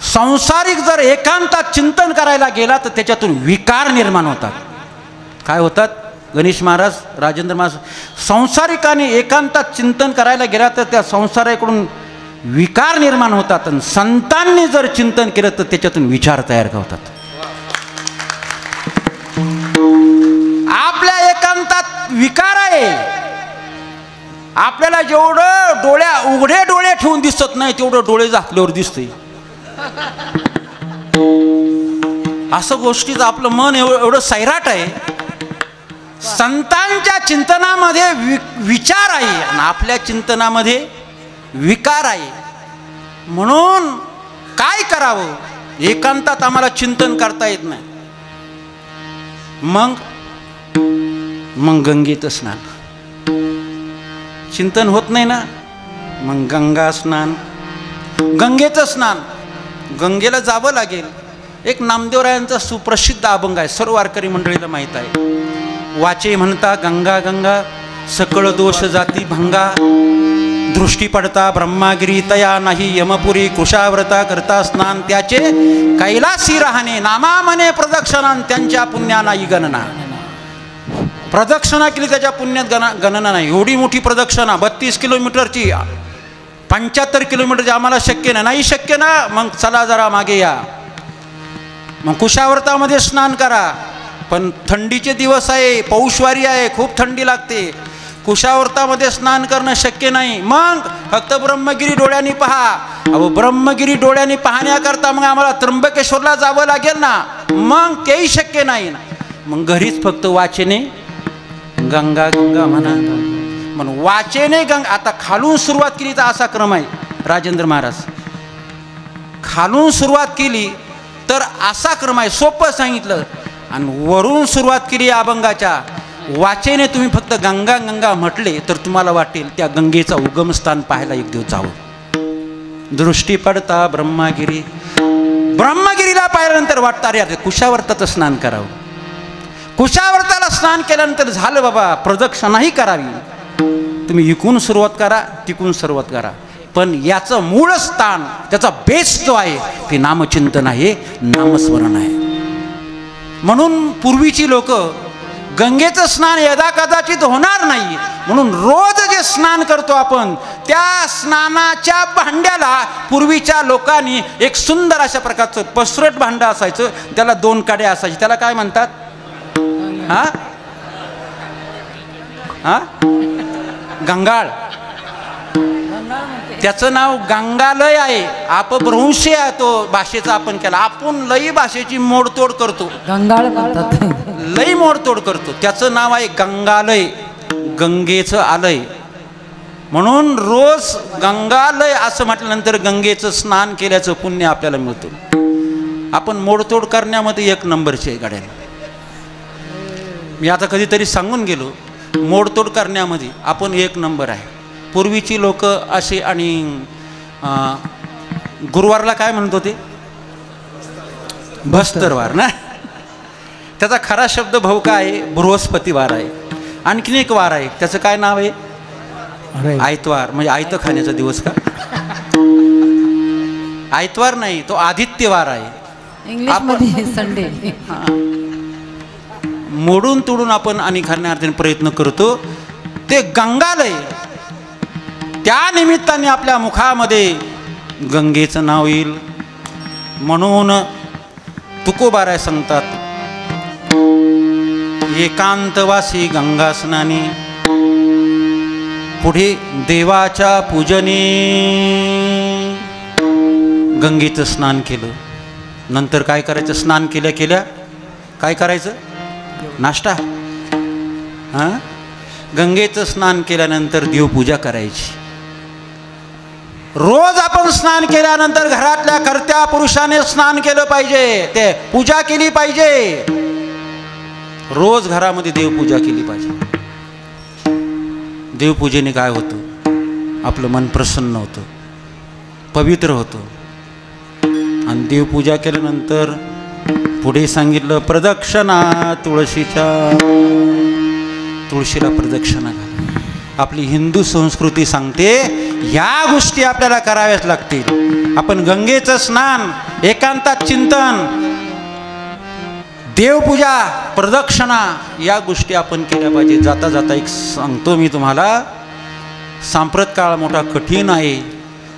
संसारिक जर एकांतात चिंतन करायला गेला तर त्याच्यातून विकार निर्माण होतात. काय होतात? गणेश महाराज, राजेंद्र महाराज, संसारिकाने एकांतात चिंतन करायला गेला तर त्या संसाराकडून विकार निर्माण होतात. आणि संतांनी जर चिंतन केलं तर त्याच्यातून विचार तयार होतात. आपल्या एकांतात विकार आहे. आपल्याला जेवढं उघडे डोळे ठेवून दिसत नाही तेवढं डोळे झाकल्यावर दिसतंय. असं गोष्टीचं आपलं मन एवढं सैराट आहे. संतांच्या चिंतनामध्ये विचार आहे आणि आपल्या चिंतनामध्ये विकार आहे. म्हणून काय करावं? एकांतात आम्हाला चिंतन करता येत नाही. मग गंगेत स्नान. चिंतन होत नाही ना, मग गंगा स्नान, गंगेचं स्नान. गंगेला जावं लागेल. एक नामदेवरायांचा सुप्रसिद्ध अभंग आहे, सर्व वारकरी मंडळीला माहीत आहे. वाचे म्हणता गंगा गंगा, सकळ दोष जाती भंगा. दृष्टी पडता ब्रह्मागिरी तया, नाही यमपुरी कृशाव्रता करता स्नान. त्याचे कैलासी राहणे, नामा म्हणे प्रदक्षिणा, त्यांच्या पुण्या नाही गणना. प्रदक्षिणा केली त्याच्या पुण्यात गणना नाही. एवढी मोठी प्रदक्षिणा 32 किलोमीटरची, 75 किलोमीटरची आम्हाला शक्य नाही शक्य ना. मग चला जरा मागे या, मग कुशावर्तामध्ये स्नान करा. पण थंडीचे दिवस आहे, पौषवारी आहे, खूप थंडी लागते. कुशावर्तामध्ये स्नान करणं शक्य नाही. मग फक्त ब्रह्मगिरी डोळ्यांनी पहा. अहो ब्रह्मगिरी डोळ्यांनी पाहण्याकरता मग आम्हाला त्र्यंबकेश्वरला जावं लागेल ना. मग तेही शक्य नाही ना. मग घरीच फक्त वाचेने गंगा गंगा म्हणा. म्हणून वाचेने गंगा. आता खालून सुरुवात केली तर असा क्रम आहे राजेंद्र महाराज. खालून सुरुवात केली तर असा क्रम आहे, सोपं सांगितलं. आणि वरून सुरुवात केली अभंगाच्या. वाचेने तुम्ही फक्त गंगा गंगा म्हटले तर तुम्हाला वाटेल त्या गंगेचा उगमस्थान पाहायला एक दिवस जावं. दृष्टी पडता ब्रह्मगिरी, ब्रह्मगिरीला पाहिल्यानंतर वाटतं अरे कुशावर्ताचं स्नान करावं. कुशावर्ताला स्नान केल्यानंतर झालं बाबा, प्रदक्षिणाही करावी. तुम्ही इकून सुरुवात करा, तिकून सुरुवात करा, पण याचं मूळ स्थान, त्याचा बेस जो आहे ते नामचिंतन आहे, नामस्मरण आहे. म्हणून पूर्वीची लोक गंगेचं स्नान यदा कदाचित होणार नाही म्हणून रोज जे स्नान करतो आपण, त्या स्नानाच्या भांड्याला पूर्वीच्या लोकांनी एक सुंदर अशा प्रकारचं पसरट भांडं असायचं. त्याला 2 काड्या असायची. त्याला काय म्हणतात? हा हा गंगाळ. त्याचं नाव गंगालय आहे. अपभ्रंशी आहे तो भाषेचा. आपण केला, आपण लई भाषेची मोडतोड करतो. गंगाळ म्हणतात, लई मोडतोड करतो. त्याचं नाव आहे गंगालय, गंगेचं आलय. म्हणून रोज गंगालय असं म्हटल्यानंतर गंगेचं स्नान केल्याचं पुण्य आपल्याला मिळतं. आपण मोडतोड करण्यामध्ये 1 नंबरचे आहे गाड्याला. मी आता कधीतरी सांगून गेलो, मोडतोड करण्यामध्ये आपण 1 नंबर आहे. पूर्वीची लोक असे. आणि गुरुवारला काय म्हणत होते? भस्तरवार ना. त्याचा खरा शब्द भाऊ काय आहे? बृहस्पतिवार आहे. आणखीन एक वार आहे, त्याचं काय नाव आहे? आयतवार. म्हणजे आयतं खाण्याचा दिवस का? आयतवार नाही, तो आदित्यवार आहे. इंग्लिशमध्ये संडे. मोडून तोडून आपण आणि खाण्यार्थाने प्रयत्न करतो. ते गंगालय, त्या निमित्ताने आपल्या मुखामध्ये गंगेचं नाव येईल. म्हणून तुकोबाराय सांगतात, एकांतवासी गंगा स्नानी, पुढे देवाच्या पूजने. गंगेचं स्नान केलं, नंतर काय करायचं? स्नान केल्या केल्या काय करायचं? नाश्ता. हां, गंगेचं स्नान केल्यानंतर देवपूजा करायची. रोज आपण स्नान केल्यानंतर घरातल्या कर्त्या पुरुषाने स्नान केलं पाहिजे, ते पूजा केली पाहिजे. रोज घरामध्ये देवपूजा केली पाहिजे. देवपूजेने काय होतं? आपलं मन प्रसन्न होतं, पवित्र होतं. आणि देवपूजा केल्यानंतर पुढे सांगितलं, प्रदक्षिणा तुळशीच्या. तुळशीला प्रदक्षिणा घाला. आपली हिंदू संस्कृती सांगते ह्या गोष्टी आपल्याला कराव्याच लागतील. आपण गंगेचं स्नान एकांतात चिंतन, देवपूजा, प्रदक्षिणा या गोष्टी आपण केल्या पाहिजे. जाता जाता एक सांगतो मी तुम्हाला, सांप्रत काळ मोठा कठीण आहे.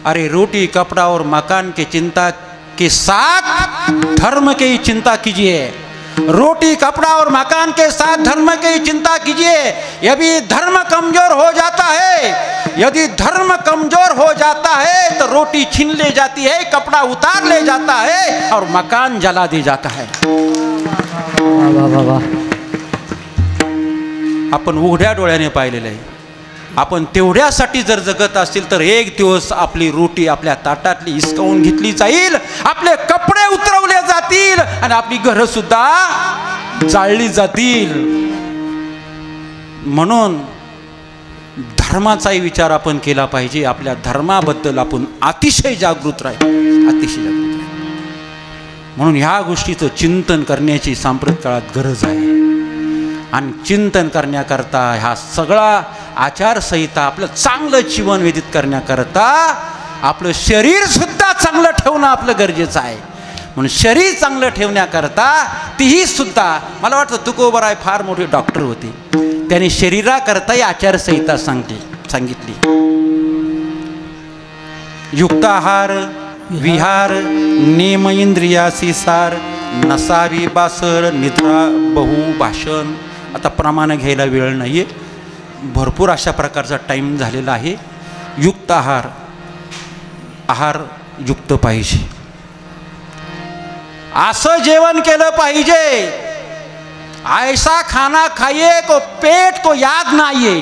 अरे रोटी कपड़ा और मकान के चिंता के साथ धर्म की चिंता कीजिए. रोटी कपड़ा और मकान के साथ धर्म की चिंता कीजिए. यदि धर्म कमजोर हो जाता है, यदि धर्म कमजोर हो जाता है तो रोटी छीन ले जाती है, कपड़ा उतार ले जाता है और मकान जला दे जाता है. आपण उघड्या डोळ्याने पाहिलेलं आहे. आपण तेवढ्यासाठी जर जगत असतील तर एक दिवस आपली रोटी आपल्या ताटातली हिसकावून घेतली जाईल, आपले कपडे उतरवले जातील आणि आपली घरं सुद्धा जाळली जातील. म्हणून धर्माचाही विचार आपण केला पाहिजे. आपल्या धर्माबद्दल आपण अतिशय जागृत राहील, अतिशय जागृत राहील. म्हणून ह्या गोष्टीचं चिंतन करण्याची सांप्रत काळात गरज आहे. आणि चिंतन करण्याकरता ह्या सगळा आचारसंहिता आपलं चांगलं जीवन व्यतीत करण्याकरता आपलं शरीर सुद्धा चांगलं ठेवणं आपलं गरजेचं आहे. म्हणून शरीर चांगलं ठेवण्याकरता तीही सुद्धा, मला वाटतं तुकोबराय फार मोठे डॉक्टर होते, त्यांनी शरीराकरता ही आचारसंहिता सांगितली. युक्त आहार विहार नेम इंद्रियासी सार नसावी बासर निद्रा बहु भाषण. आता प्रमाण घ्यायला वेळ नाही आहे, भरपूर अशा प्रकारचा टाईम झालेला आहे. युक्त आहार, आहार युक्त पाहिजे, असं जेवण केलं पाहिजे. ऐसा खाना खाइए को पेट को याद ना आइए,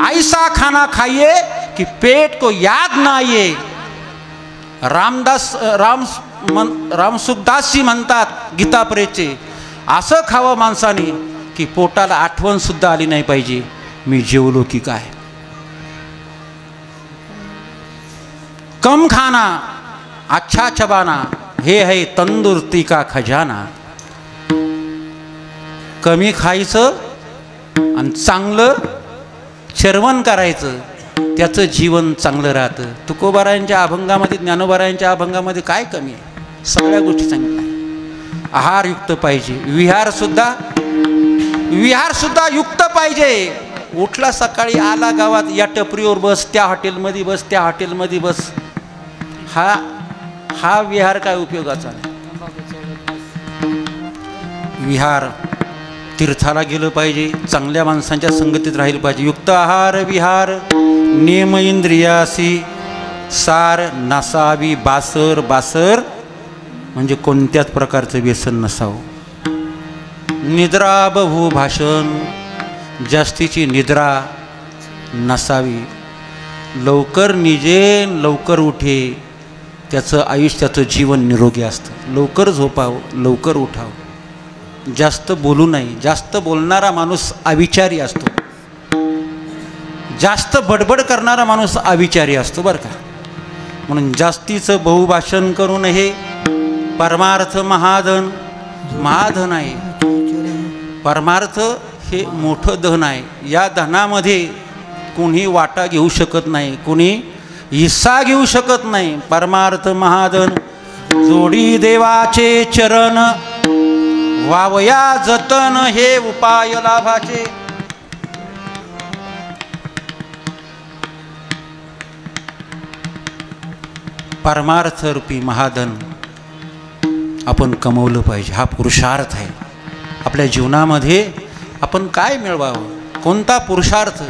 ऐसा खाना खाइए कि पेट को याद ना आइए. रामसुखदासजी म्हणतात गीताप्रेचे, असं खावं माणसाने की पोटाला आठवण सुद्धा आली नाही पाहिजे मी जेवलो की काय. कम खाना अच्छा चबाना हे है तंदुरुस्ती का खजाना. कमी खायचं आणि चांगलं चर्वण करायचं, त्याचं जीवन चांगलं राहतं. तुकोबारायांच्या अभंगामध्ये, ज्ञानोबारायांच्या अभंगामध्ये काय कमी आहे, सगळ्या गोष्टी सांगितल्या. आहार युक्त पाहिजे, विहार सुद्धा युक्त पाहिजे. उठला सकाळी, आला गावात, या टपरीवर बस, त्या हॉटेलमध्ये बस, त्या हॉटेलमध्ये बस, हा विहार काय उपयोगाचा नाही. विहार तीर्थाला गेलं पाहिजे, चांगल्या माणसांच्या संगतीत राहिलं पाहिजे. युक्त आहार विहार नेम इंद्रियासी सार नसावी बासर. बासर म्हणजे कोणत्याच प्रकारचं व्यसन नसावं. निद्रा बहु भाषण, जास्तीची निद्रा नसावी. लवकर निजे लवकर उठे, त्याचं आयुष्य, त्याचं जीवन निरोगी असतं. लवकर झोपावं, लवकर उठावं, जास्त बोलू नये. जास्त बोलणारा माणूस अविचारी असतो, जास्त बडबड करणारा माणूस अविचारी असतो बरं का. म्हणून जास्तीचं बहुभाषण करू नये. परमार्थ महाधन, महाधन आहे. परमार्थ हे मोठं धन आहे. या धनामध्ये कोणी वाटा घेऊ शकत नाही, कोणी हिस्सा घेऊ शकत नाही. परमार्थ महाधन जोडी देवाचे चरण, वावया जतन हे उपाय लाभाचे. परमार्थ रूपी महाधन आपण कमवलं पाहिजे. हा पुरुषार्थ आहे. आपल्या जीवनामध्ये आपण काय मिळवावं, कोणता पुरुषार्थ?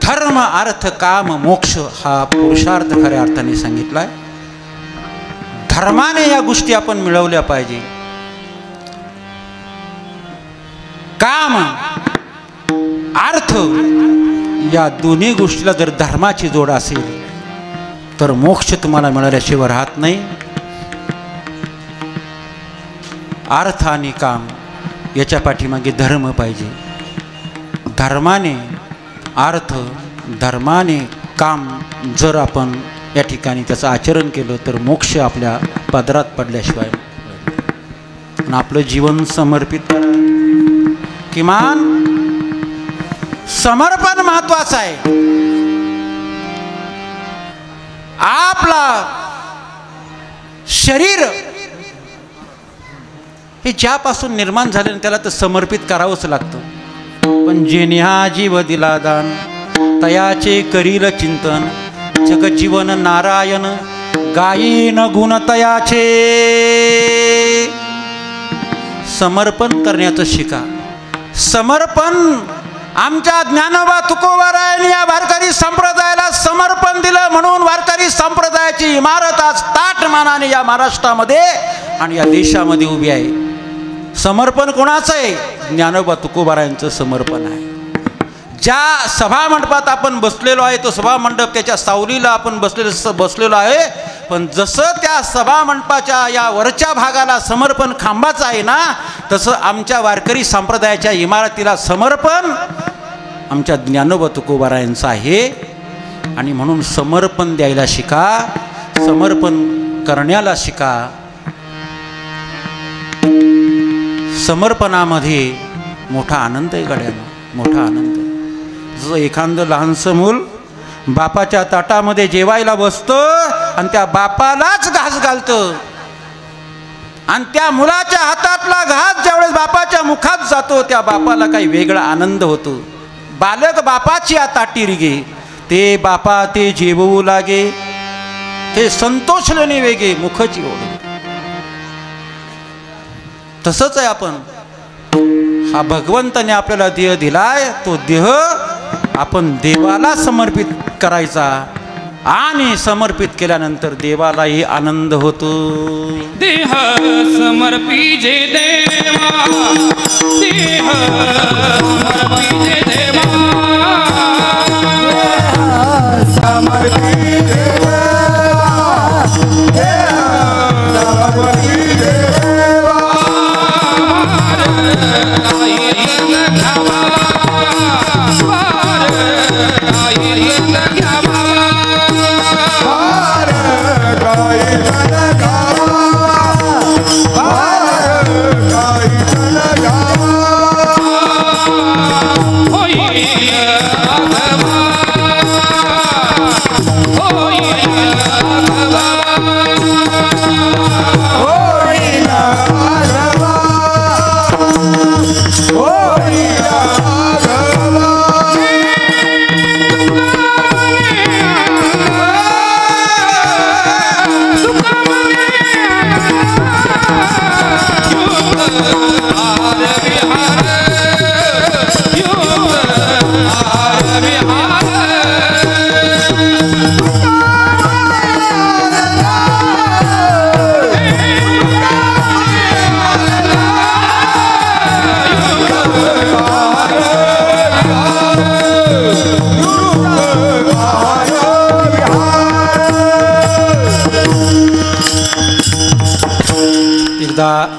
धर्म अर्थ काम मोक्ष हा पुरुषार्थ खऱ्या अर्थाने सांगितला आहे. धर्माने या गोष्टी आपण मिळवल्या पाहिजे. काम अर्थ या दोन्ही गोष्टीला जर धर्माची जोड असेल तर मोक्ष तुम्हाला मिळाल्याशिवाय राहत नाही. अर्थ आणि काम याच्या पाठीमागे धर्म पाहिजे. धर्माने अर्थ, धर्माने काम जर आपण या ठिकाणी त्याचं आचरण केलं तर मोक्ष आपल्या पदरात पडल्याशिवाय. आपलं जीवन समर्पित करा. किमान समर्पण महत्वाचं आहे. आपला शरीर हे ज्यापासून निर्माण झाले त्याला तर समर्पित करावंच लागतं. पण जेणे हा जीव दिला दान तयाचे करील चिंतन जगजीवन नारायण गायीन गुण तयाचे. समर्पण करण्याचं शिका. समर्पण आमच्या ज्ञानोबा तुकोबारायांनी या वारकरी संप्रदायाला समर्पण दिलं म्हणून वारकरी संप्रदायाची इमारत आज ताटमानाने या महाराष्ट्रामध्ये आणि या देशामध्ये उभी आहे. समर्पण कोणाचं आहे? ज्ञानोबा तुकोबारायांचं समर्पण आहे. ज्या सभामंडपात आपण बसलेलो आहे तो सभामंडप त्याच्या सावलीला आपण बसलेलो आहे. पण जसं त्या सभामंडपाच्या या वरच्या भागाला समर्पण खांबाचं आहे ना तसं आमच्या वारकरी संप्रदायाच्या इमारतीला समर्पण आमच्या ज्ञानोबा तुकोबारायांचं आहे. आणि म्हणून समर्पण द्यायला शिका. समर्पण करण्याला शिका. समर्पणामध्ये मोठा आनंद आहे गड्यानं. मोठा आनंद. जसं एखादं लहानसं मूल बापाच्या ताटामध्ये जेवायला बसतं आणि त्या बापालाच घास घालतं आणि त्या मुलाच्या हातातला घास ज्यावेळेस बापाच्या मुखात जातो त्या बापाला काही वेगळा आनंद होतो. बालक बापाची ताटी रिगे ते बापा ते जेवू लागे ते संतोषलेने वेगे मुखची ओढ. तसंच आहे आपण. हा भगवंताने आपल्याला देह दिलाय तो देह आपण देवाला समर्पित करायचा आणि समर्पित केल्यानंतर देवालाही आनंद होतो. देह समर्पिजे देवा देह समर्पिजे देवा समर्पित देवा समर्पित देवा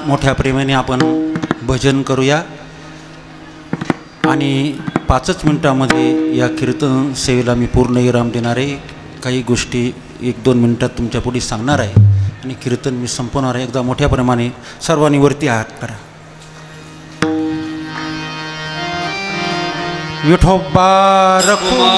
मोठ्या प्रेमाने आपण भजन करूया आणि 5 मिनिटांमध्ये या कीर्तन सेवेला मी पूर्ण विराम देणार आहे. काही गोष्टी 1-2 मिनिटात तुमच्या पुढे सांगणार आहे आणि कीर्तन मी संपवणार आहे. एकदा मोठ्या प्रमाणे सर्वांनी वरती हात करा. विठोबा रखुमा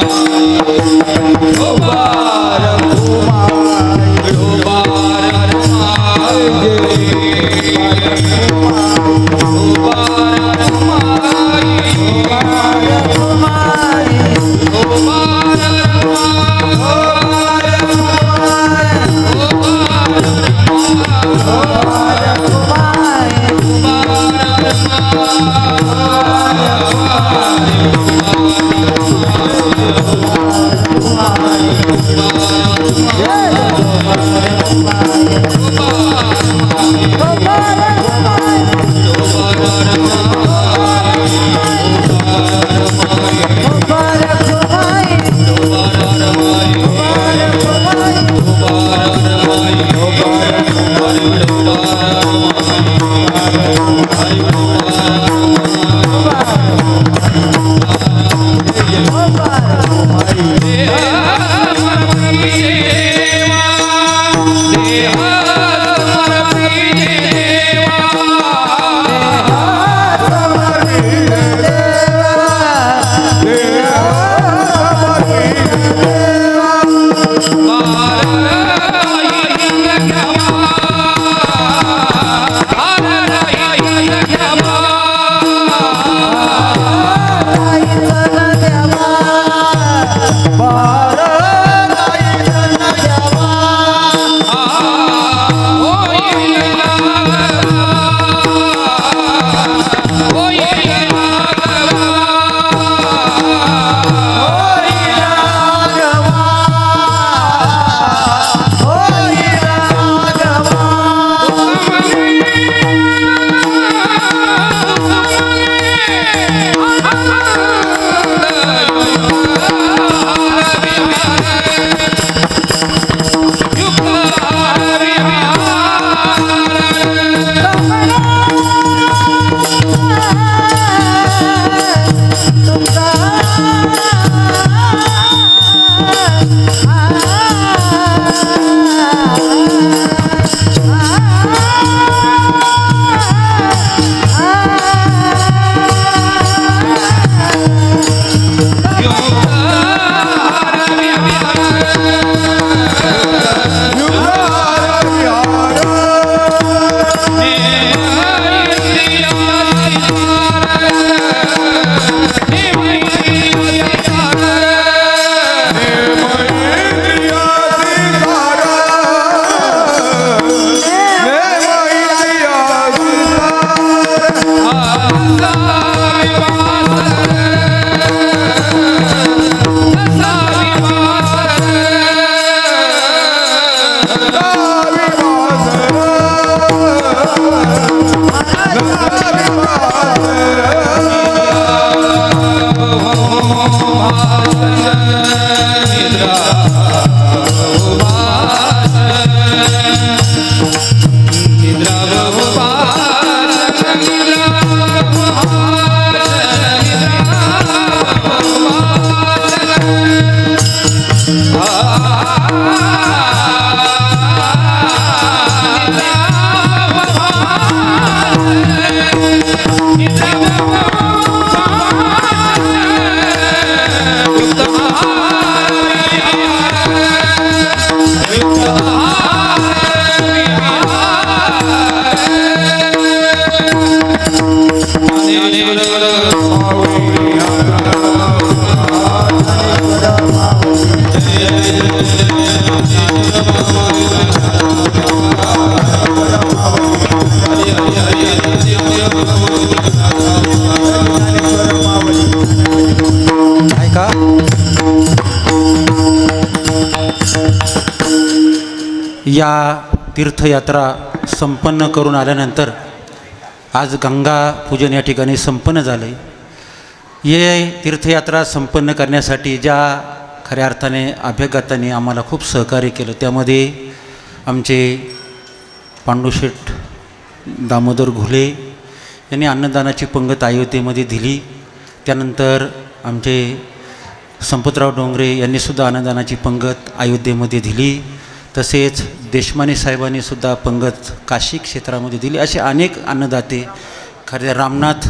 या तीर्थयात्रा संपन्न करून आल्यानंतर आज गंगा पूजन या ठिकाणी संपन्न झालं आहे. हे तीर्थयात्रा संपन्न करण्यासाठी ज्या खऱ्या अर्थाने अभ्यागतांनी आम्हाला खूप सहकार्य केलं त्यामध्ये आमचे पांडुशेठ दामोदर घुले यांनी अन्नदानाची पंगत अयोध्येमध्ये दिली. त्यानंतर आमचे संपतराव डोंगरे यांनीसुद्धा अन्नदानाची पंगत अयोध्येमध्ये दिली. तसेच देशमाने साहेबांनी सुद्धा पंगत काशी क्षेत्रामध्ये दिली. असे अनेक अन्नदाते खरे रामनाथ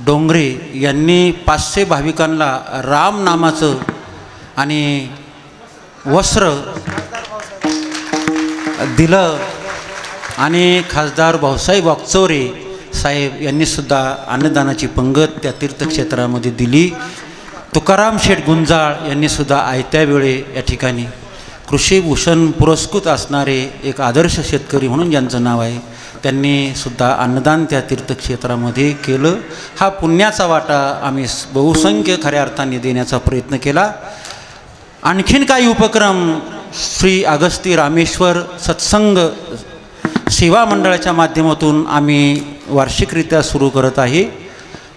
डोंगरे यांनी 500 भाविकांना राम नामाचं आणि वस्त्र दिलं. आणि खासदार भाऊसाहेब वागचौरे साहेब यांनीसुद्धा अन्नदानाची पंगत त्या तीर्थक्षेत्रामध्ये दिली. तुकाराम शेठ गुंजाळ यांनीसुद्धा आयत्या वेळे या ठिकाणी कृषीभूषण पुरस्कृत असणारे एक आदर्श शेतकरी म्हणून ज्यांचं नाव आहे त्यांनीसुद्धा अन्नदान त्या तीर्थक्षेत्रामध्ये केलं. हा पुण्याचा वाटा आम्ही बहुसंख्य खऱ्या अर्थाने देण्याचा प्रयत्न केला. आणखीन काही उपक्रम श्री अगस्ती रामेश्वर सत्संग सेवा मंडळाच्या माध्यमातून आम्ही वार्षिकरित्या सुरू करत आहे.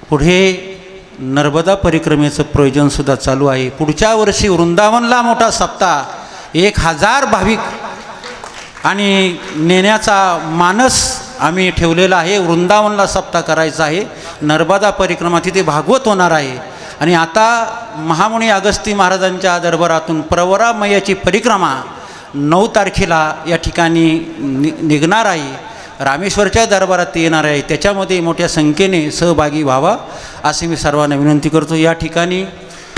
पुढे नर्मदा परिक्रमेचं प्रयोजनसुद्धा चालू आहे. पुढच्या वर्षी वृंदावनला मोठा सप्ताह 1000 भाविक आणि नेण्याचा मानस आम्ही ठेवलेला आहे. वृंदावनला सप्ताह करायचा आहे. नर्मदा परिक्रमा तिथे भागवत होणार आहे. आणि आता महामुनी अगस्ती महाराजांच्या दरबारातून प्रवरा मैयाची परिक्रमा 9 तारखेला या ठिकाणी निघणार आहे. रामेश्वरच्या दरबारात येणार आहे. त्याच्यामध्ये मोठ्या संख्येने सहभागी व्हावा असे मी सर्वांना विनंती करतो. या ठिकाणी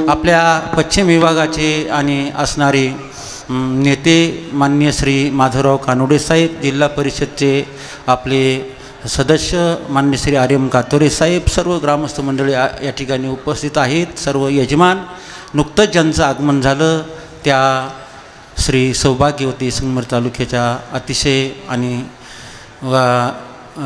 आपल्या पश्चिम विभागाचे आणि असणारे नेते माननीय श्री माधवराव कानोडे साहेब, जिल्हा परिषदचे आपले सदस्य माननीय श्री आर्यम कातोरे साहेब, सर्व ग्रामस्थ मंडळी या ठिकाणी उपस्थित आहेत. सर्व यजमान नुकतंच ज्यांचं आगमन झालं त्या श्री सौभाग्यवती संगमनेर तालुक्याच्या अतिशय आणि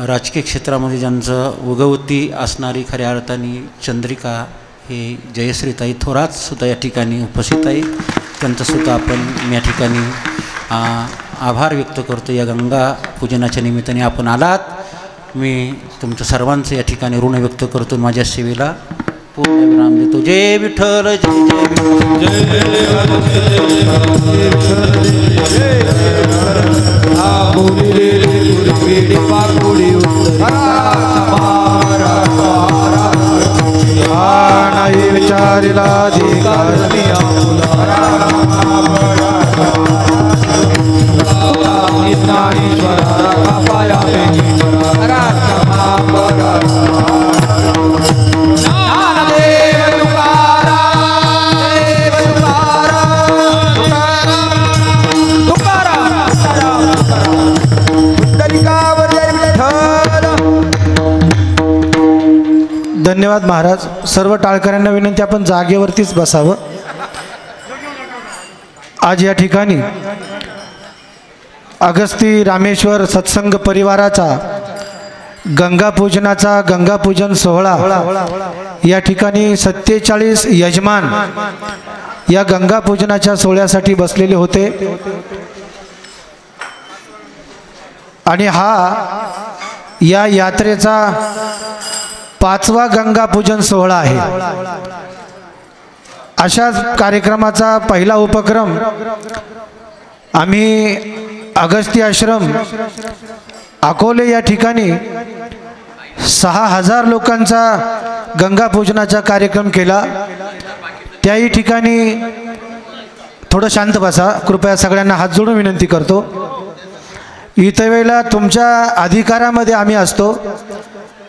राजकीय क्षेत्रामध्ये ज्यांचं उगवती असणारी खऱ्या अर्थाने चंद्रिका हे जयश्रीताई थोरातसुद्धा या ठिकाणी उपस्थित आहे. त्यांचंसुद्धा आपण या ठिकाणी आभार व्यक्त करतो. या गंगा पूजनाच्या निमित्ताने आपण आलात. मी तुमचं सर्वांचं या ठिकाणी ऋण व्यक्त करतो. माझ्या सेवेला पूर्ण विराम देतो. जय विठ्ठल जय जय करीला अधिकारणी ज्ञानेश्वरा राखा पाया धन्यवाद महाराज. सर्व टाळकऱ्यांना विनंती आपण जागेवरतीच बसावं. आज या ठिकाणी अगस्ती रामेश्वर सत्संग परिवाराचा गंगापूजनाचा गंगापूजन सोहळा या ठिकाणी 47 यजमान या गंगापूजनाच्या सोहळ्यासाठी बसलेले होते आणि हा या यात्रेचा 5वा गंगापूजन सोहळा आहे. अशाच कार्यक्रमाचा पहिला उपक्रम आम्ही अगस्ती आश्रम अकोले या ठिकाणी 6000 लोकांचा गंगापूजनाचा कार्यक्रम केला. त्याही ठिकाणी थोडं शांत बसा कृपया. सगळ्यांना हात जोडून विनंती करतो. इतर वेळेला तुमच्या अधिकारामध्ये आम्ही असतो,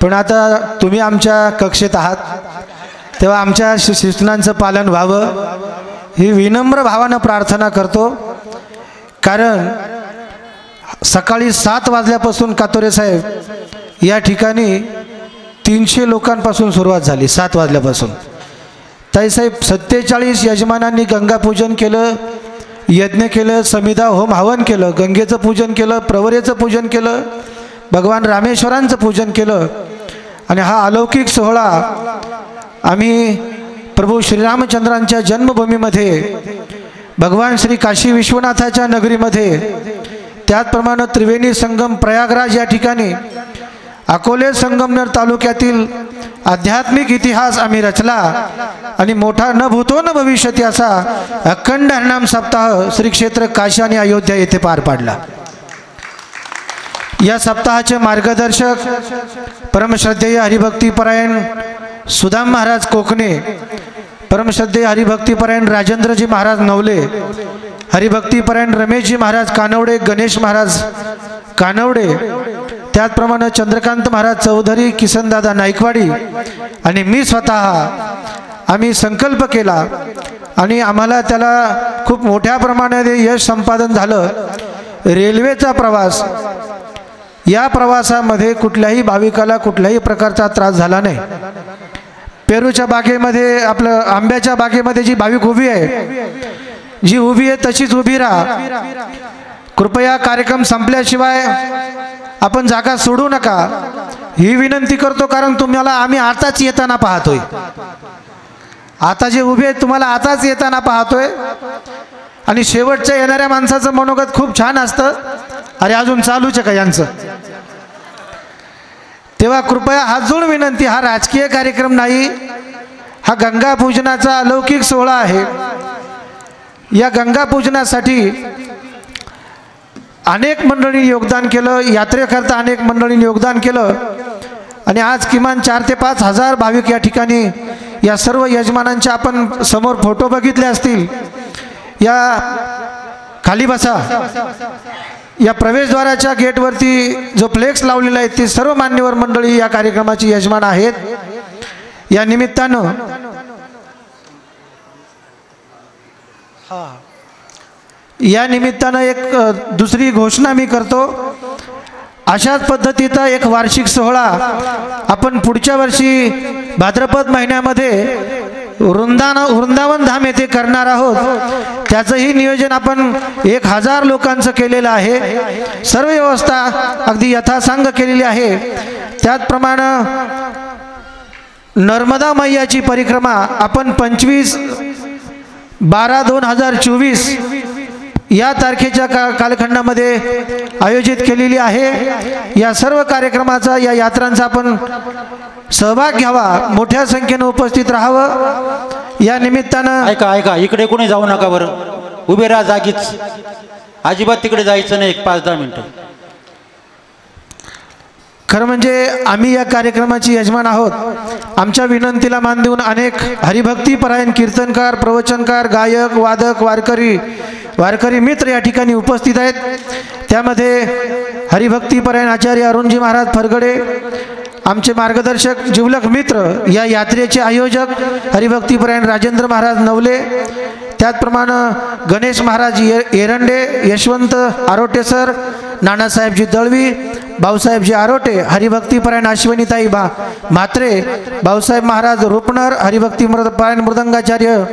पण आता तुम्ही आमच्या कक्षेत आहात तेव्हा आमच्या सूचनांचं पालन व्हावं ही विनम्र भावानं प्रार्थना करतो. कारण सकाळी 7 वाजल्यापासून कातोरे साहेब या ठिकाणी 300 लोकांपासून सुरुवात झाली. 7 वाजल्यापासून ताईसाहेब 47 यजमानांनी गंगापूजन केलं, यज्ञ केलं, समिधा होम हवन केलं, गंगेचं पूजन केलं, प्रवरेचं पूजन केलं, भगवान रामेश्वरांचं पूजन केलं. आणि हा अलौकिक सोहळा आम्ही प्रभू श्रीरामचंद्रांच्या जन्मभूमीमध्ये, भगवान श्री काशी विश्वनाथाच्या नगरीमध्ये, त्याचप्रमाणे त्रिवेणी संगम प्रयागराज या ठिकाणी अकोले संगमनेर तालुक्यातील आध्यात्मिक इतिहास आम्ही रचला आणि मोठा न भूतो न भविष्यती असा अखंड हरिनाम सप्ताह श्री क्षेत्र काशी आणि अयोध्या येथे पार पाडला. या सप्ताहाचे मार्गदर्शक परमश्रद्धेय हरिभक्तीपरायण सुदाम महाराज कोकणे, परमश्रद्धेय हरिभक्तीपरायण राजेंद्रजी महाराज नवले, हरिभक्तीपरायण रमेशजी महाराज कानवडे, गणेश महाराज कानवडे, त्याचप्रमाणे चंद्रकांत महाराज चौधरी, किसनदादा नाईकवाडी आणि मी स्वतः आम्ही संकल्प केला आणि आम्हाला त्याला खूप मोठ्या प्रमाणात यश संपादन झालं. रेल्वेचा प्रवास, या प्रवासामध्ये कुठल्याही भाविकाला कुठल्याही प्रकारचा त्रास झाला नाही. पेरूच्या बागेमध्ये, आपलं आंब्याच्या बागेमध्ये जी भाविक उभी आहे, जी उभी आहे तशीच उभी राहा. कृपया कार्यक्रम संपल्याशिवाय आपण जागा सोडू नका ही विनंती करतो. कारण तुम्हाला आम्ही आताच येताना पाहतोय, आता जे उभे आहेत तुम्हाला आताच येताना पाहतोय. आणि शेवटच्या येणाऱ्या माणसाचं मनोगत खूप छान असतं, अरे अजून चालूच आहे का यांचं. तेव्हा कृपया हात जोडून विनंती, हा राजकीय कार्यक्रम नाही, हा गंगापूजनाचा अलौकिक सोहळा आहे. या गंगापूजनासाठी अनेक मंडळींनी योगदान केलं, यात्रेकरता अनेक मंडळींनी योगदान केलं आणि आज किमान 4 ते 5 हजार भाविक या ठिकाणी, या सर्व यजमानांचे आपण समोर फोटो बघितले असतील. या खाली बसा. या प्रवेशद्वाराच्या गेटवरती जो फ्लेक्स लावलेला आहे ते सर्व मान्यवर मंडळी या कार्यक्रमाची यजमान आहेत. या निमित्तानं एक दुसरी घोषणा मी करतो. अशाच पद्धतीचा एक वार्षिक सोहळा आपण पुढच्या वर्षी भाद्रपद महिन्यामध्ये वृंदावन धाम येथे करणार आहोत. त्याचंही नियोजन आपण 1000 लोकांचं केलेलं आहे. सर्व व्यवस्था अगदी यथासांग केलेली आहे. त्याचप्रमाणे नर्मदा मैयाची परिक्रमा आपण 25/12/2024 या तारखेच्या कालखंडामध्ये आयोजित केलेली आहे. या सर्व कार्यक्रमाचा, या यात्रांचा आपण सहभाग घ्यावा, मोठ्या संख्येने उपस्थित राहावं. या निमित्तानं ऐका, इकडे कोणी जाऊ नका बरं, उभे राहा जागीच, अजिबात तिकडे जायचं नाही. 1 5-10 मिनिटं. खरं म्हणजे आम्ही या कार्यक्रमाची यजमान आहोत. आमच्या विनंतीला मान देऊन अनेक हरिभक्तीपरायण कीर्तनकार, प्रवचनकार, गायक, वादक, वारकरी मित्र या ठिकाणी उपस्थित आहेत. त्यामध्ये हरिभक्तीपरायण आचार्य अरुणजी महाराज फरगडे, आमचे मार्गदर्शक जिवलक मित्र, या यात्रेचे आयोजक हरिभक्तीपरायण राजेंद्र महाराज नवले, त्याचप्रमाणे गणेश महाराज एरंडे, यशवंत आरोटे सर, नानासाहेबजी दळवी, भाऊसाहेबजी आरोटे, हरिभक्तीपरायण अश्विनीताई म्हात्रे, भाऊसाहेब महाराज रुपनर, हरिभक्तीपरायण मृदंगाचार्य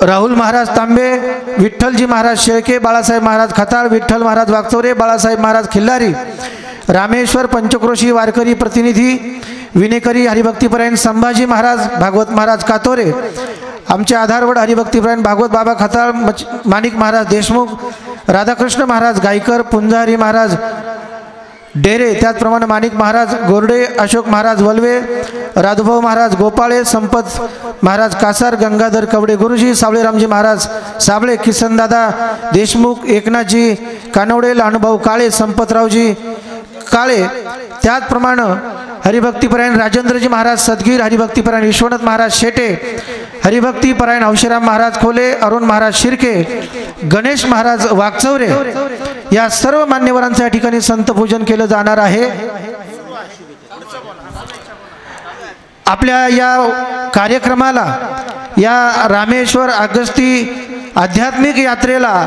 राहुल महाराज तांबे, विठ्ठलजी महाराज शेळके, बाळासाहेब महाराज खताळ, विठ्ठल महाराज वागचौरे, बाळासाहेब महाराज खिल्लारी, रामेश्वर पंचक्रोशी वारकरी प्रतिनिधी, विनेकरी हरिभक्तीपरायण संभाजी महाराज, भागवत महाराज कातोरे, आमचे आधारवड हरिभक्तीपरायण भागवत बाबा खताळ, माणिक महाराज देशमुख, राधाकृष्ण महाराज गायकर, पुंजारी महाराज डेरे, त्याचप्रमाणे माणिक महाराज गोरडे, अशोक महाराज वलवे, राधुभाऊ महाराज गोपाळे, संपत महाराज कासार, गंगाधर कवडे गुरुजी, सावळेरामजी महाराज साबळे, किसनदादा देशमुख, एकनाथजी कानवडे, लहानुभाऊ काळे, संपतरावजी काळे, त्याचप्रमाणे हरिभक्तीपरायण राजेंद्रजी महाराज सदगीर, हरिभक्तीपरायण विश्वनाथ महाराज शेटे, हरिभक्तीपरायण औशीराम महाराज खोले, अरुण महाराज शिर्के, गणेश महाराज वागचौरे, या सर्व मान्यवरांच्या ठिकाणी संत पूजन केलं जाणार आहे. आपल्या या कार्यक्रमाला, या रामेश्वर अगस्ती आध्यात्मिक यात्रेला,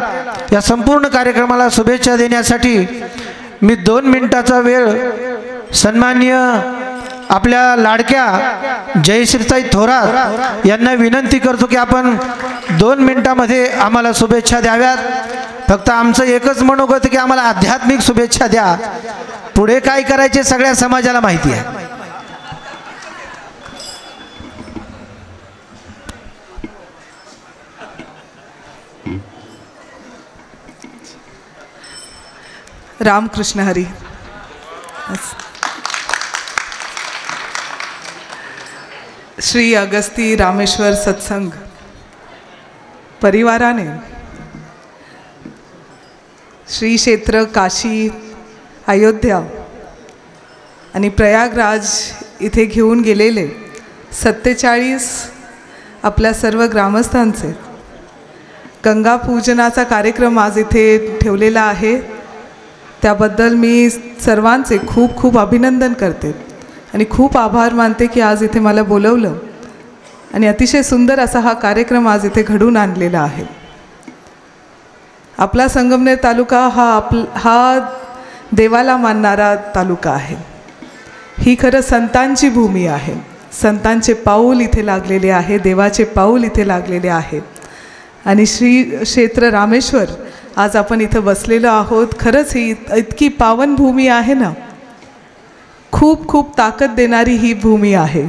या संपूर्ण कार्यक्रमाला शुभेच्छा देण्यासाठी मी 2 मिनिटाचा वेळ सन्माननीय आपल्या लाडक्या जयश्रीताई थोरात यांना विनंती करतो की आपण 2 मिनिटामध्ये आम्हाला शुभेच्छा द्याव्यात. फक्त आमचं एकच मनोगत की आम्हाला आध्यात्मिक शुभेच्छा द्या, पुढे काय करायचे सगळ्या समाजाला माहिती आहे. रामकृष्ण हरी. श्री अगस्ती रामेश्वर सत्संग परिवाराने श्री क्षेत्र काशी, अयोध्या आणि प्रयागराज इथे घेऊन गेलेले 47 आपल्या सर्व ग्रामस्थांचे गंगा पूजनाचा कार्यक्रम आज इथे ठेवलेला आहे. त्याबद्दल मी सर्वांचे खूप खूप अभिनंदन करते आणि खूप आभार मानते की आज इथे मला बोलवलं आणि अतिशय सुंदर असा हा कार्यक्रम आज इथे घडून आणलेला आहे. आपला संगमनेर तालुका हा देवाला मानणारा तालुका आहे. ही खरं संतांची भूमी आहे. संतांचे पाऊल इथे लागलेले आहे, देवाचे पाऊल इथे लागलेले आहे आणि श्री क्षेत्र रामेश्वर आज आपण इथं बसलेलो आहोत. खरंच ही इतकी पावन भूमी आहे ना, खूप खूप ताकद देणारी ही भूमी आहे.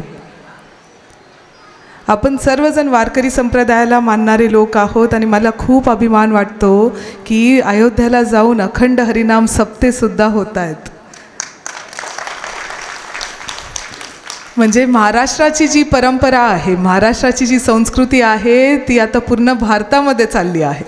आपण सर्वजण वारकरी संप्रदायाला मानणारे लोक आहोत आणि मला खूप अभिमान वाटतो की अयोध्येला जाऊन अखंड हरिनाम सप्तेसुद्धा होत आहेत. म्हणजे महाराष्ट्राची जी परंपरा आहे, महाराष्ट्राची जी संस्कृती आहे ती आता पूर्ण भारतामध्ये चालली आहे.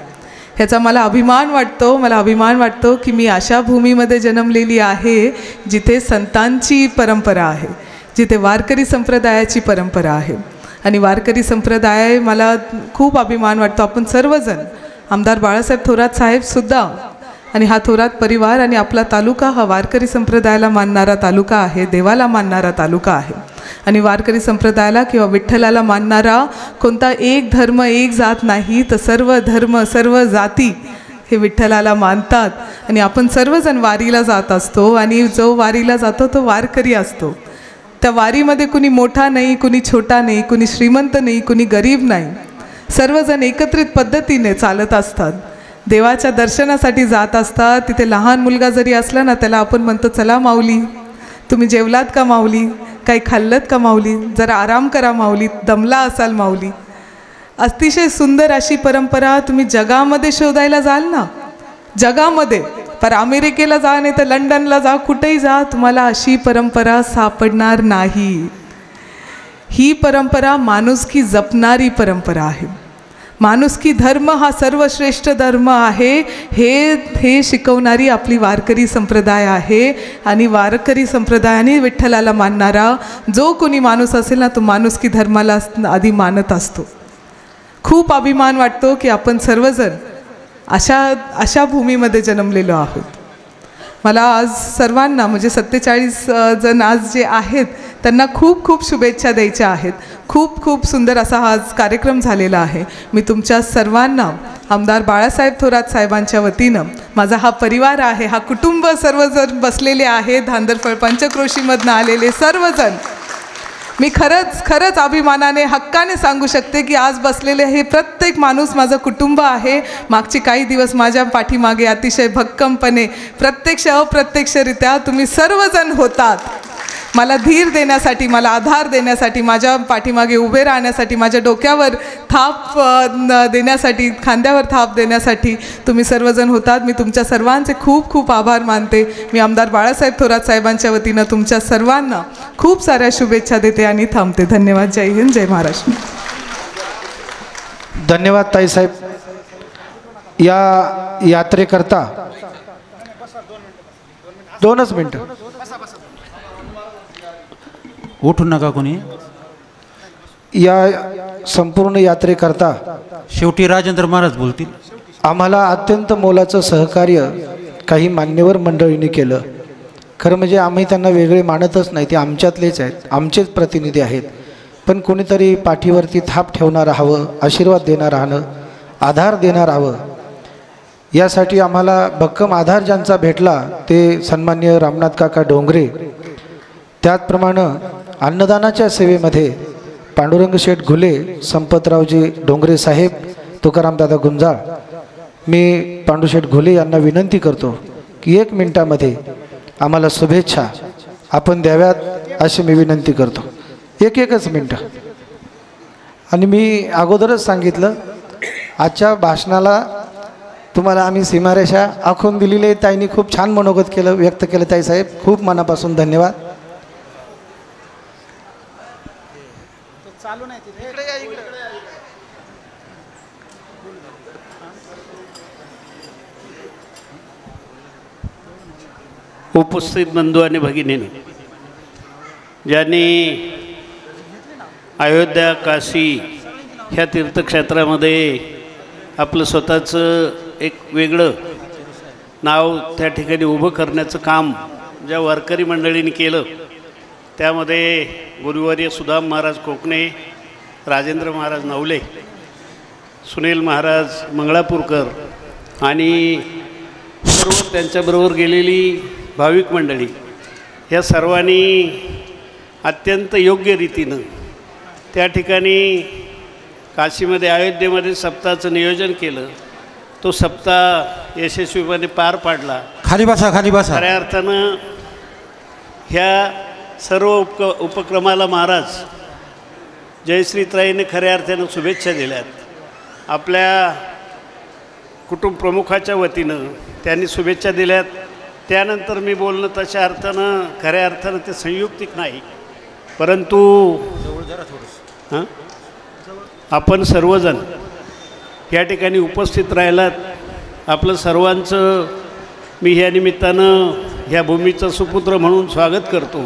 ह्याचा मला अभिमान वाटतो. मला अभिमान वाटतो की मी अशा भूमीमध्ये जन्मलेली आहे जिथे संतांची परंपरा आहे, जिथे वारकरी संप्रदायाची परंपरा आहे. आणि वारकरी संप्रदाय मला खूप अभिमान वाटतो. आपण सर्वजण, आमदार बाळासाहेब थोरात साहेबसुद्धा आणि हा थोरात परिवार आणि आपला तालुका हा वारकरी संप्रदायाला मानणारा तालुका आहे, देवाला मानणारा तालुका आहे. आणि वारकरी संप्रदायाला किंवा विठ्ठलाला मानणारा कोणता एक धर्म, एक जात नाही, तर सर्व धर्म, सर्व जाती हे विठ्ठलाला मानतात. आणि आपण सर्वजण वारीला जात असतो आणि जो वारीला जातो तो वारकरी असतो. त्या वारीमध्ये कुणी मोठा नाही, कुणी छोटा नाही, कुणी श्रीमंत नाही, कुणी गरीब नाही, सर्वजण एकत्रित पद्धतीने चालत असतात. देवाच्या दर्शनासाठी जात असतात. तिथे लहान मुलगा जरी असला ना, त्याला आपण म्हणतो चला माऊली, तुम्ही जेवलात का माऊली, काही खाल्लत का माऊली, जरा आराम करा माऊली, दमला असाल माऊली. अतिशय सुंदर अशी परंपरा तुम्ही जगामध्ये शोधायला जाल ना, जगामध्ये, पर अमेरिकेला जा नाही तर लंडनला जा, कुठेही जा, तुम्हाला अशी परंपरा सापडणार नाही. ही परंपरा माणुसकी जपणारी परंपरा आहे. माणुसकी धर्म हा सर्वश्रेष्ठ धर्म आहे हे शिकवणारी आपली वारकरी संप्रदाय आहे. आणि वारकरी संप्रदायाने विठ्ठलाला मानणारा जो कोणी माणूस असेल ना, तो माणुसकी धर्माला आधी मानत असतो. खूप अभिमान वाटतो की आपण सर्वजण अशा भूमीमध्ये जन्मलेलो आहोत. मला आज सर्वांना म्हणजे 47 जण आज जे आहेत त्यांना खूप खूप शुभेच्छा द्यायच्या आहेत. खूप खूप सुंदर असा हा आज कार्यक्रम झालेला आहे. मी तुमच्या सर्वांना आमदार बाळासाहेब थोरात साहेबांच्या वतीनं, माझा हा परिवार आहे, हा कुटुंब सर्वजण बसलेले आहे, धांदरफळ पंचक्रोशीमधनं आलेले सर्वजण, मी खरंच अभिमानाने हक्काने सांगू शकते की आज बसलेले हे प्रत्येक माणूस माझं कुटुंब आहे. मागचे काही दिवस माझ्या पाठीमागे अतिशय भक्कमपणे प्रत्यक्ष अप्रत्यक्षरित्या तुम्ही सर्वजण होतात. मला धीर देण्यासाठी, मला आधार देण्यासाठी, माझ्या पाठीमागे उभे राहण्यासाठी, माझ्या डोक्यावर थाप देण्यासाठी, खांद्यावर थाप देण्यासाठी तुम्ही सर्वजण होतात. मी तुमच्या सर्वांचे खूप खूप आभार मानते. मी आमदार बाळासाहेब थोरात साहेबांच्या वतीनं तुमच्या सर्वांना खूप साऱ्या शुभेच्छा देते आणि थांबते. धन्यवाद. जय हिंद, जय महाराष्ट्र. धन्यवाद ताईसाहेब. या यात्रेकरता 2च मिनटं उठू नका कोणी. या संपूर्ण यात्रेकरता शेवटी राजेंद्र महाराज बोलतील. आम्हाला अत्यंत मोलाचं सहकार्य काही मान्यवर मंडळींनी केलं. खरं म्हणजे आम्ही त्यांना वेगळे मानतच नाही, ते आमच्यातलेच आहेत, आमचेच प्रतिनिधी आहेत. पण कोणीतरी पाठीवरती थाप ठेवणारं हवं, आशीर्वाद देणारं हवं, आधार देणारं हवं. यासाठी आम्हाला भक्कम आधार ज्यांचा भेटला ते सन्माननीय रामनाथ काका डोंगरे. त्याचप्रमाणे अन्नदानाच्या सेवेमध्ये पांडुरंग शेठ घुले, संपतरावजी डोंगरे साहेब, तुकारामदादा गुंजाळ. मी पांडुशेठ घुले यांना विनंती करतो की 1 मिनिटामध्ये आम्हाला शुभेच्छा आपण द्याव्यात अशी मी विनंती करतो. एकच मिनटं. आणि मी अगोदरच सांगितलं, आजच्या भाषणाला तुम्हाला आम्ही सीमारेषा आखून दिलेली आहे. ताईंनी खूप छान मनोगत केलं, व्यक्त केलं. ताईसाहेब खूप मनापासून धन्यवाद. उपस्थित बंधू आणि भगिनींनो, ज्यांनी अयोध्या, काशी ह्या तीर्थक्षेत्रामध्ये आपलं स्वतःचं एक वेगळं नाव त्या ठिकाणी उभं करण्याचं काम ज्या वारकरी मंडळींनी केलं, त्यामध्ये गुरुवर्य सुदाम महाराज कोकणे, राजेंद्र महाराज नवले, सुनील महाराज मंगळापूरकर आणि सर्व त्यांच्याबरोबर गेलेली भाविक मंडळी, या सर्वांनी अत्यंत योग्य रीतीनं त्या ठिकाणी काशीमध्ये, अयोध्येमध्ये सप्ताहाचं नियोजन केलं. तो सप्ताह यशस्वीपणे पार पाडला. खाली बसा. खऱ्या अर्थानं ह्या सर्व उपक्रमाला महाराज जयश्रीताईने खऱ्या अर्थानं शुभेच्छा दिल्यात. आपल्या कुटुंब प्रमुखाच्या वतीनं त्यांनी शुभेच्छा दिल्यात. त्यानंतर मी बोलणं तशा अर्थानं खऱ्या अर्थानं ते संयुक्तिक नाही, परंतु आपण सर्वजण या ठिकाणी उपस्थित राहिलात. आपलं सर्वांचं मी ह्या निमित्तानं ह्या भूमीचं सुपुत्र म्हणून स्वागत करतो.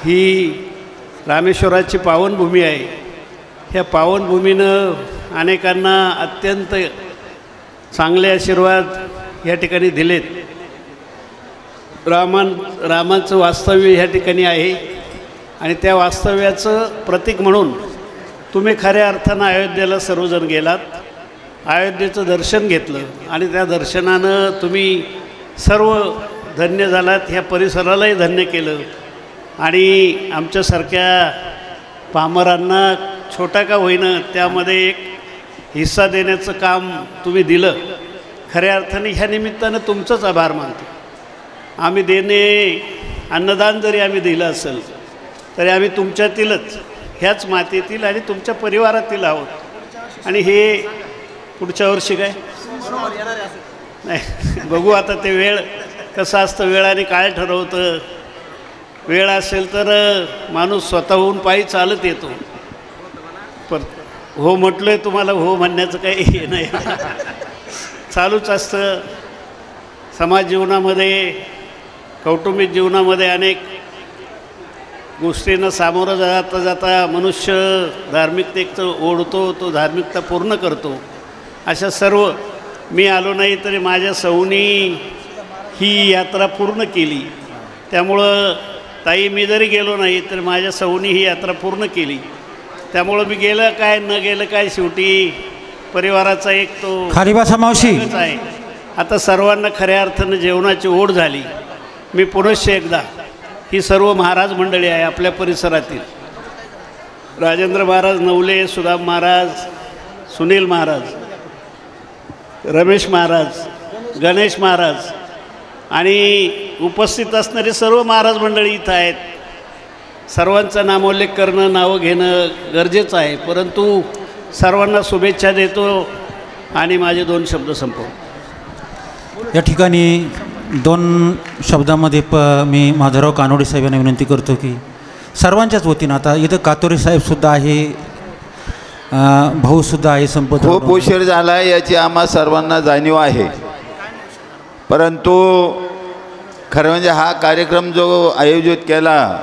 ही रामेश्वराची पावनभूमी आहे. ह्या पावनभूमीनं अनेकांना अत्यंत चांगले आशीर्वाद या ठिकाणी दिलेत. रामाचं वास्तव्य ह्या ठिकाणी आहे आणि त्या वास्तव्याचं प्रतीक म्हणून तुम्ही खऱ्या अर्थानं अयोध्येला सर्वजण गेलात, अयोध्येचं दर्शन घेतलं आणि त्या दर्शनानं तुम्ही सर्व धन्य झालात. ह्या परिसरालाही धन्य केलं आणि आमच्यासारख्या पामरांना छोटा का होईना त्यामध्ये एक हिस्सा देण्याचं काम तुम्ही दिलं. खऱ्या अर्थाने ह्या निमित्तानं तुमचंच आभार मानतो. आम्ही अन्नदान जरी आम्ही दिलं असेल तरी आम्ही तुमच्यातीलच, ह्याच मातेतील आणि तुमच्या परिवारातील आहोत. आणि हे पुढच्या वर्षी काय नाही बघू आता, ते वेळ कसं असतं, वेळाने काय ठरवतं. वेळ असेल तर माणूस स्वतःहून पायी चालत येतो. हो म्हटलं आहे तुम्हाला हो म्हणण्याचं काही हे नाही. चालूच असतं समाज जीवनामध्ये, कौटुंबिक जीवनामध्ये अनेक गोष्टींना सामोरं जाता जाता मनुष्य धार्मिकतेचं ओढतो, तो धार्मिकता पूर्ण करतो. अशा सर्व मी आलो नाही तरी माझ्या सौनी ही यात्रा पूर्ण केली. त्यामुळं ताई मी जरी गेलो नाही तरी माझ्या सौनी ही यात्रा पूर्ण केली. त्यामुळं मी गेलं काय न गेलं काय, शेवटी परिवाराचा एक तो खाली बसा मावशी आहे. आता सर्वांना खऱ्या अर्थानं जेवणाची ओढ झाली. मी पुनश्च एकदा ही सर्व महाराज मंडळी आहे आपल्या परिसरातील, राजेंद्र महाराज नवले, सुदाम महाराज, सुनील महाराज, रमेश महाराज, गणेश महाराज आणि उपस्थित असणारे सर्व महाराज मंडळी इथं आहेत. सर्वांचा नामोल्लेख करणं, नावं घेणं गरजेचं आहे, परंतु सर्वांना शुभेच्छा देतो आणि माझे 2 शब्द संपवतो. या ठिकाणी 2 शब्दामध्ये मी माधवराव कानोडे साहेबांना विनंती करतो की सर्वांच्याच वतीनं, आता इथं कातोरे साहेबसुद्धा आहे, भाऊसुद्धा आहे, संपत खूप उशीर झाला याची आम्हा सर्वांना जाणीव आहे. परंतु खरं म्हणजे हा कार्यक्रम जो आयोजित केला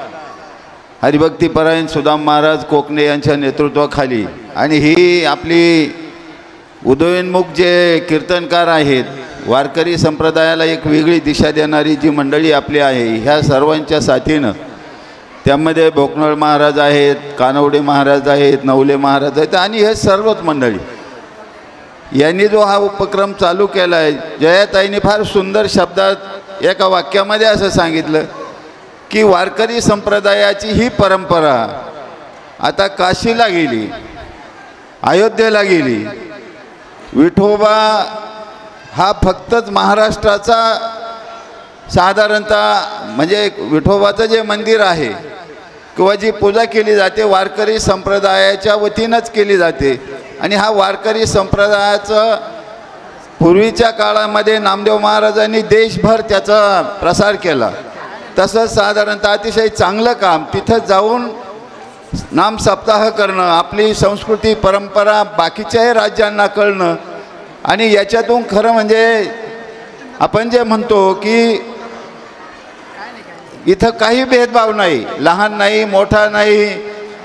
हरिभक्तीपरायण सुदाम महाराज कोकणे यांच्या नेतृत्वाखाली, आणि ही आपली उदयोन्मुख जे कीर्तनकार आहेत, वारकरी संप्रदायाला एक वेगळी दिशा देणारी जी मंडळी आपली आहे, ह्या सर्वांच्या साथीनं, त्यामध्ये भोकनळ महाराज आहेत, कानवडे महाराज आहेत, नवले महाराज आहेत आणि हे सर्वच मंडळी यांनी जो हा उपक्रम चालू केला आहे. जयाताईंनी फार सुंदर शब्दात एका वाक्यामध्ये असं सांगितलं की वारकरी संप्रदायाची ही परंपरा आता काशीला गेली, अयोध्येला गेली. विठोबा हा फक्तच महाराष्ट्राचा साधारणतः म्हणजे विठोबाचं जे मंदिर आहे किंवा जी पूजा केली जाते वारकरी संप्रदायाच्या वतीनंच केली जाते. आणि हा वारकरी संप्रदायाचं पूर्वीच्या काळामध्ये नामदेव महाराजांनी देशभर त्याचा प्रसार केला. तसंच साधारणतः अतिशय चांगलं काम तिथं जाऊन नामसप्ताह करणं, आपली संस्कृती परंपरा बाकीच्याही राज्यांना कळणं, आणि याच्यातून खरं म्हणजे आपण जे म्हणतो की इथं काही भेदभाव नाही, लहान नाही, मोठा नाही,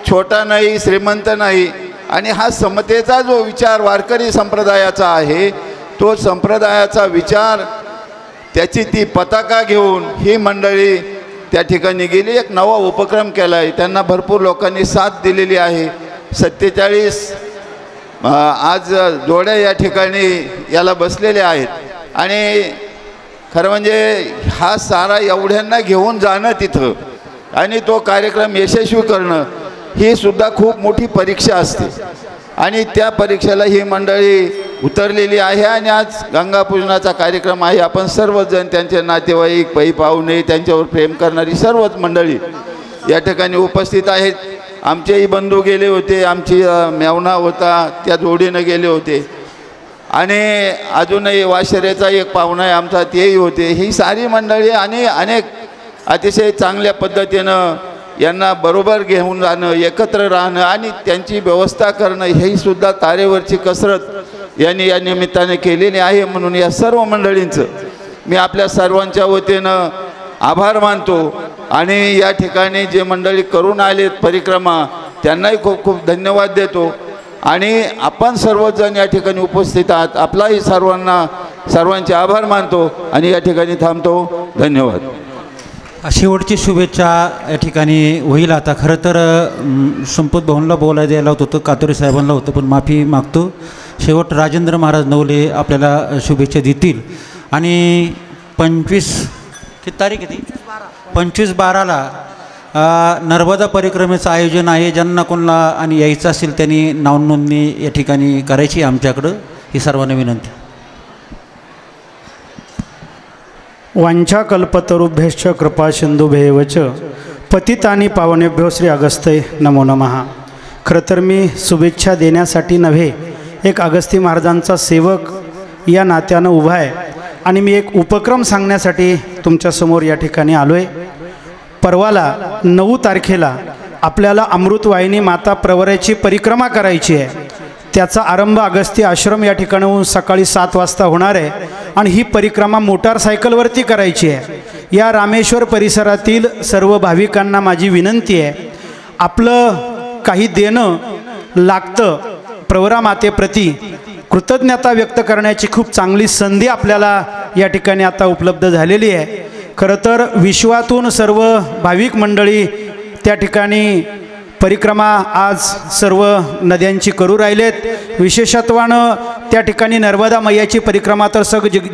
छोटा नाही, श्रीमंत नाही, आणि हा समतेचा जो विचार वारकरी संप्रदायाचा आहे तो संप्रदायाचा विचार त्याची ती पताका घेऊन ही मंडळी त्या ठिकाणी गेली. एक नवा उपक्रम केला आहे, त्यांना भरपूर लोकांनी साथ दिलेली आहे. 47 आज जोड्या या ठिकाणी याला बसलेल्या आहेत. आणि खरं म्हणजे हा सारा एवढ्यांना घेऊन जाणं तिथं आणि तो कार्यक्रम यशस्वी करणं ही सुद्धा खूप मोठी परीक्षा असते, आणि त्या परीक्षेला ही मंडळी उतरलेली आहे. आणि आज गंगापूजनाचा कार्यक्रम आहे. आपण सर्वजण, त्यांचे नातेवाईक, पै पाहुणे, त्यांच्यावर प्रेम करणारी सर्वच मंडळी या ठिकाणी उपस्थित आहेत. आमचेही बंधू गेले होते, आमची मेवना होता त्या जोडीनं गेले होते, आणि अजूनही वाशेरेचा एक पाहुणा आहे आमचा, तेही होते. ही सारी मंडळी आणि अनेक अतिशय चांगल्या पद्धतीनं यांना बरोबर घेऊन जाणं, एकत्र राहणं आणि त्यांची व्यवस्था करणं ही सुद्धा तारेवरची कसरत यांनी या निमित्ताने केलेली आहे. म्हणून या सर्व मंडळींचं मी आपल्या सर्वांच्या वतीनं आभार मानतो, आणि या ठिकाणी जे मंडळी करून आलेत परिक्रमा त्यांनाही खूप खूप धन्यवाद देतो. आणि आपण सर्वजण या ठिकाणी उपस्थित आहात, आपलाही सर्वांचे आभार मानतो आणि या ठिकाणी थांबतो. धन्यवाद. शेवटची शुभेच्छा या ठिकाणी होईल. आता खरं तर संपत भाऊंना बोलायला द्यायला होतं, कातोरे साहेबांना होतं, पण माफी मागतो. शेवट राजेंद्र महाराज नवले आपल्याला शुभेच्छा देतील. आणि 25 किती तारीख किती 25/12ला नर्मदा परिक्रमेचं आयोजन आहे. ज्यांना कोणाला आणि यायचं असेल त्यांनी नावनोंदणी या ठिकाणी करायची आमच्याकडं, ही सर्वांना विनंती. वांछाकल्पतरुभ्यश्च कृपा सिंधुभ्येव च पतितानि पावनेभ्यो श्री अगस्त्य नमो नमः. खरं तर मी शुभेच्छा देण्यासाठी नव्हे, एक अगस्ती महाराजांचा सेवक या नात्यानं उभा आहे, आणि मी एक उपक्रम सांगण्यासाठी तुमच्यासमोर या ठिकाणी आलो आहे. परवाला 9 तारखेला आपल्याला अमृतवाहिनी माता प्रवऱ्याची परिक्रमा करायची आहे. त्याचा आरंभ अगस्ती आश्रम या ठिकाणाहून सकाळी 7 वाजता होणार आहे आणि ही परिक्रमा मोटारसायकलवरती करायची आहे. या रामेश्वर परिसरातील सर्व भाविकांना माझी विनंती आहे, आपलं काही देणं लागतं प्रवरा मातेप्रती. कृतज्ञता व्यक्त करण्याची खूप चांगली संधी आपल्याला या ठिकाणी आता उपलब्ध झालेली आहे. खरं तर विश्वातून सर्व भाविक मंडळी त्या ठिकाणी परिक्रमा आज सर्व नद्यांची करू राहिलेत. विशेषत्वानं त्या ठिकाणी नर्मदा मैयाची परिक्रमा तर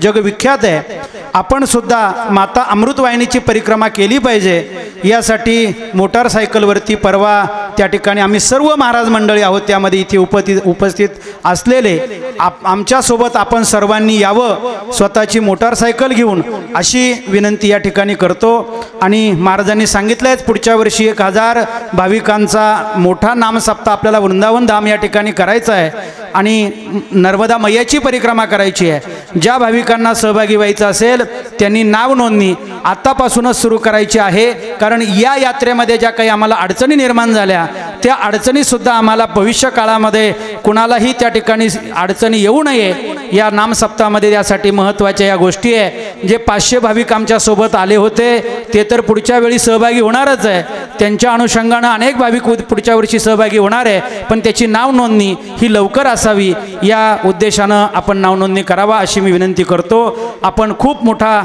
जगविख्यात आहे. आपण सुद्धा माता अमृतवाहिनीची परिक्रमा केली पाहिजे. यासाठी मोटारसायकलवरती परवा त्या ठिकाणी आम्ही सर्व महाराज मंडळी आहोत, त्यामध्ये इथे उपस्थित असलेले आमच्यासोबत आपण सर्वांनी यावं स्वतःची मोटारसायकल घेऊन, अशी विनंती या ठिकाणी करतो. आणि महाराजांनी सांगितलं आहे पुढच्या वर्षी 1000 भाविकांचा मोठा नामसप्ताह आपल्याला वृंदावन धाम या ठिकाणी करायचा आहे आणि नर्मदा मैयाची परिक्रमा करायची आहे. ज्या भाविकांना सहभागी व्हायचं असेल त्यांनी नाव नोंदणी आत्तापासूनच सुरू करायची आहे. कारण या यात्रेमध्ये ज्या काही आम्हाला अडचणी निर्माण झाल्या त्या अडचणीसुद्धा आम्हाला भविष्य काळामध्ये कुणालाही त्या ठिकाणी अडचणी येऊ नये या नामसप्ताहामध्ये. यासाठी महत्त्वाच्या या गोष्टी आहे. जे 500 भाविक आमच्यासोबत आले होते ते तर पुढच्या वेळी सहभागी होणारच आहे. त्यांच्या अनुषंगानं अनेक भाविक पुढच्या वर्षी सहभागी होणार आहे, पण त्याची नाव नोंदणी ही लवकर असावी या उद्देशानं आपण नाव नोंदणी करावा अशी मी विनंती करतो. आपण खूप मोठा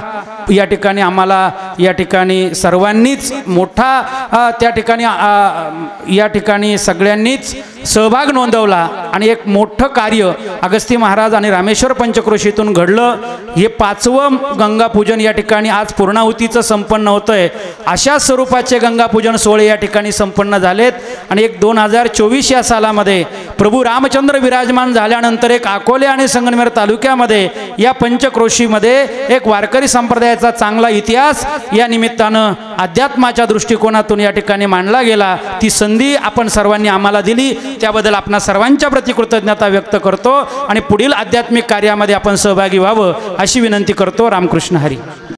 या ठिकाणी आम्हाला या ठिकाणी सर्वांनीच मोठा त्या ठिकाणी या ठिकाणी सगळ्यांनीच सहभाग नोंदवला आणि एक मोठं कार्य अगस्ती महाराज आणि रामेश्वर पंचक्रोशीतून घडलं. हे 5वं गंगापूजन या ठिकाणी आज पूर्णाहुतीचं संपन्न होतं आहे. अशा स्वरूपाचे गंगापूजन सोहळे या ठिकाणी संपन्न झालेत. आणि एक 2024 या सालामध्ये प्रभू रामचंद्र विराजमान झाल्यानंतर एक अकोले आणि संगमनेर तालुक्यामध्ये या पंचक्रोशीमध्ये एक वारकरी संप्रदायाचा चांगला इतिहास या निमित्तानं अध्यात्माच्या दृष्टिकोनातून या ठिकाणी मांडला गेला. ती संधी आपण सर्वांनी आम्हाला दिली, त्याबद्दल आपणा सर्वांच्या प्रति कृतज्ञता व्यक्त करतो आणि पुढील आध्यात्मिक कार्यामध्ये आपण सहभागी व्हावं अशी विनंती करतो. रामकृष्ण हरी.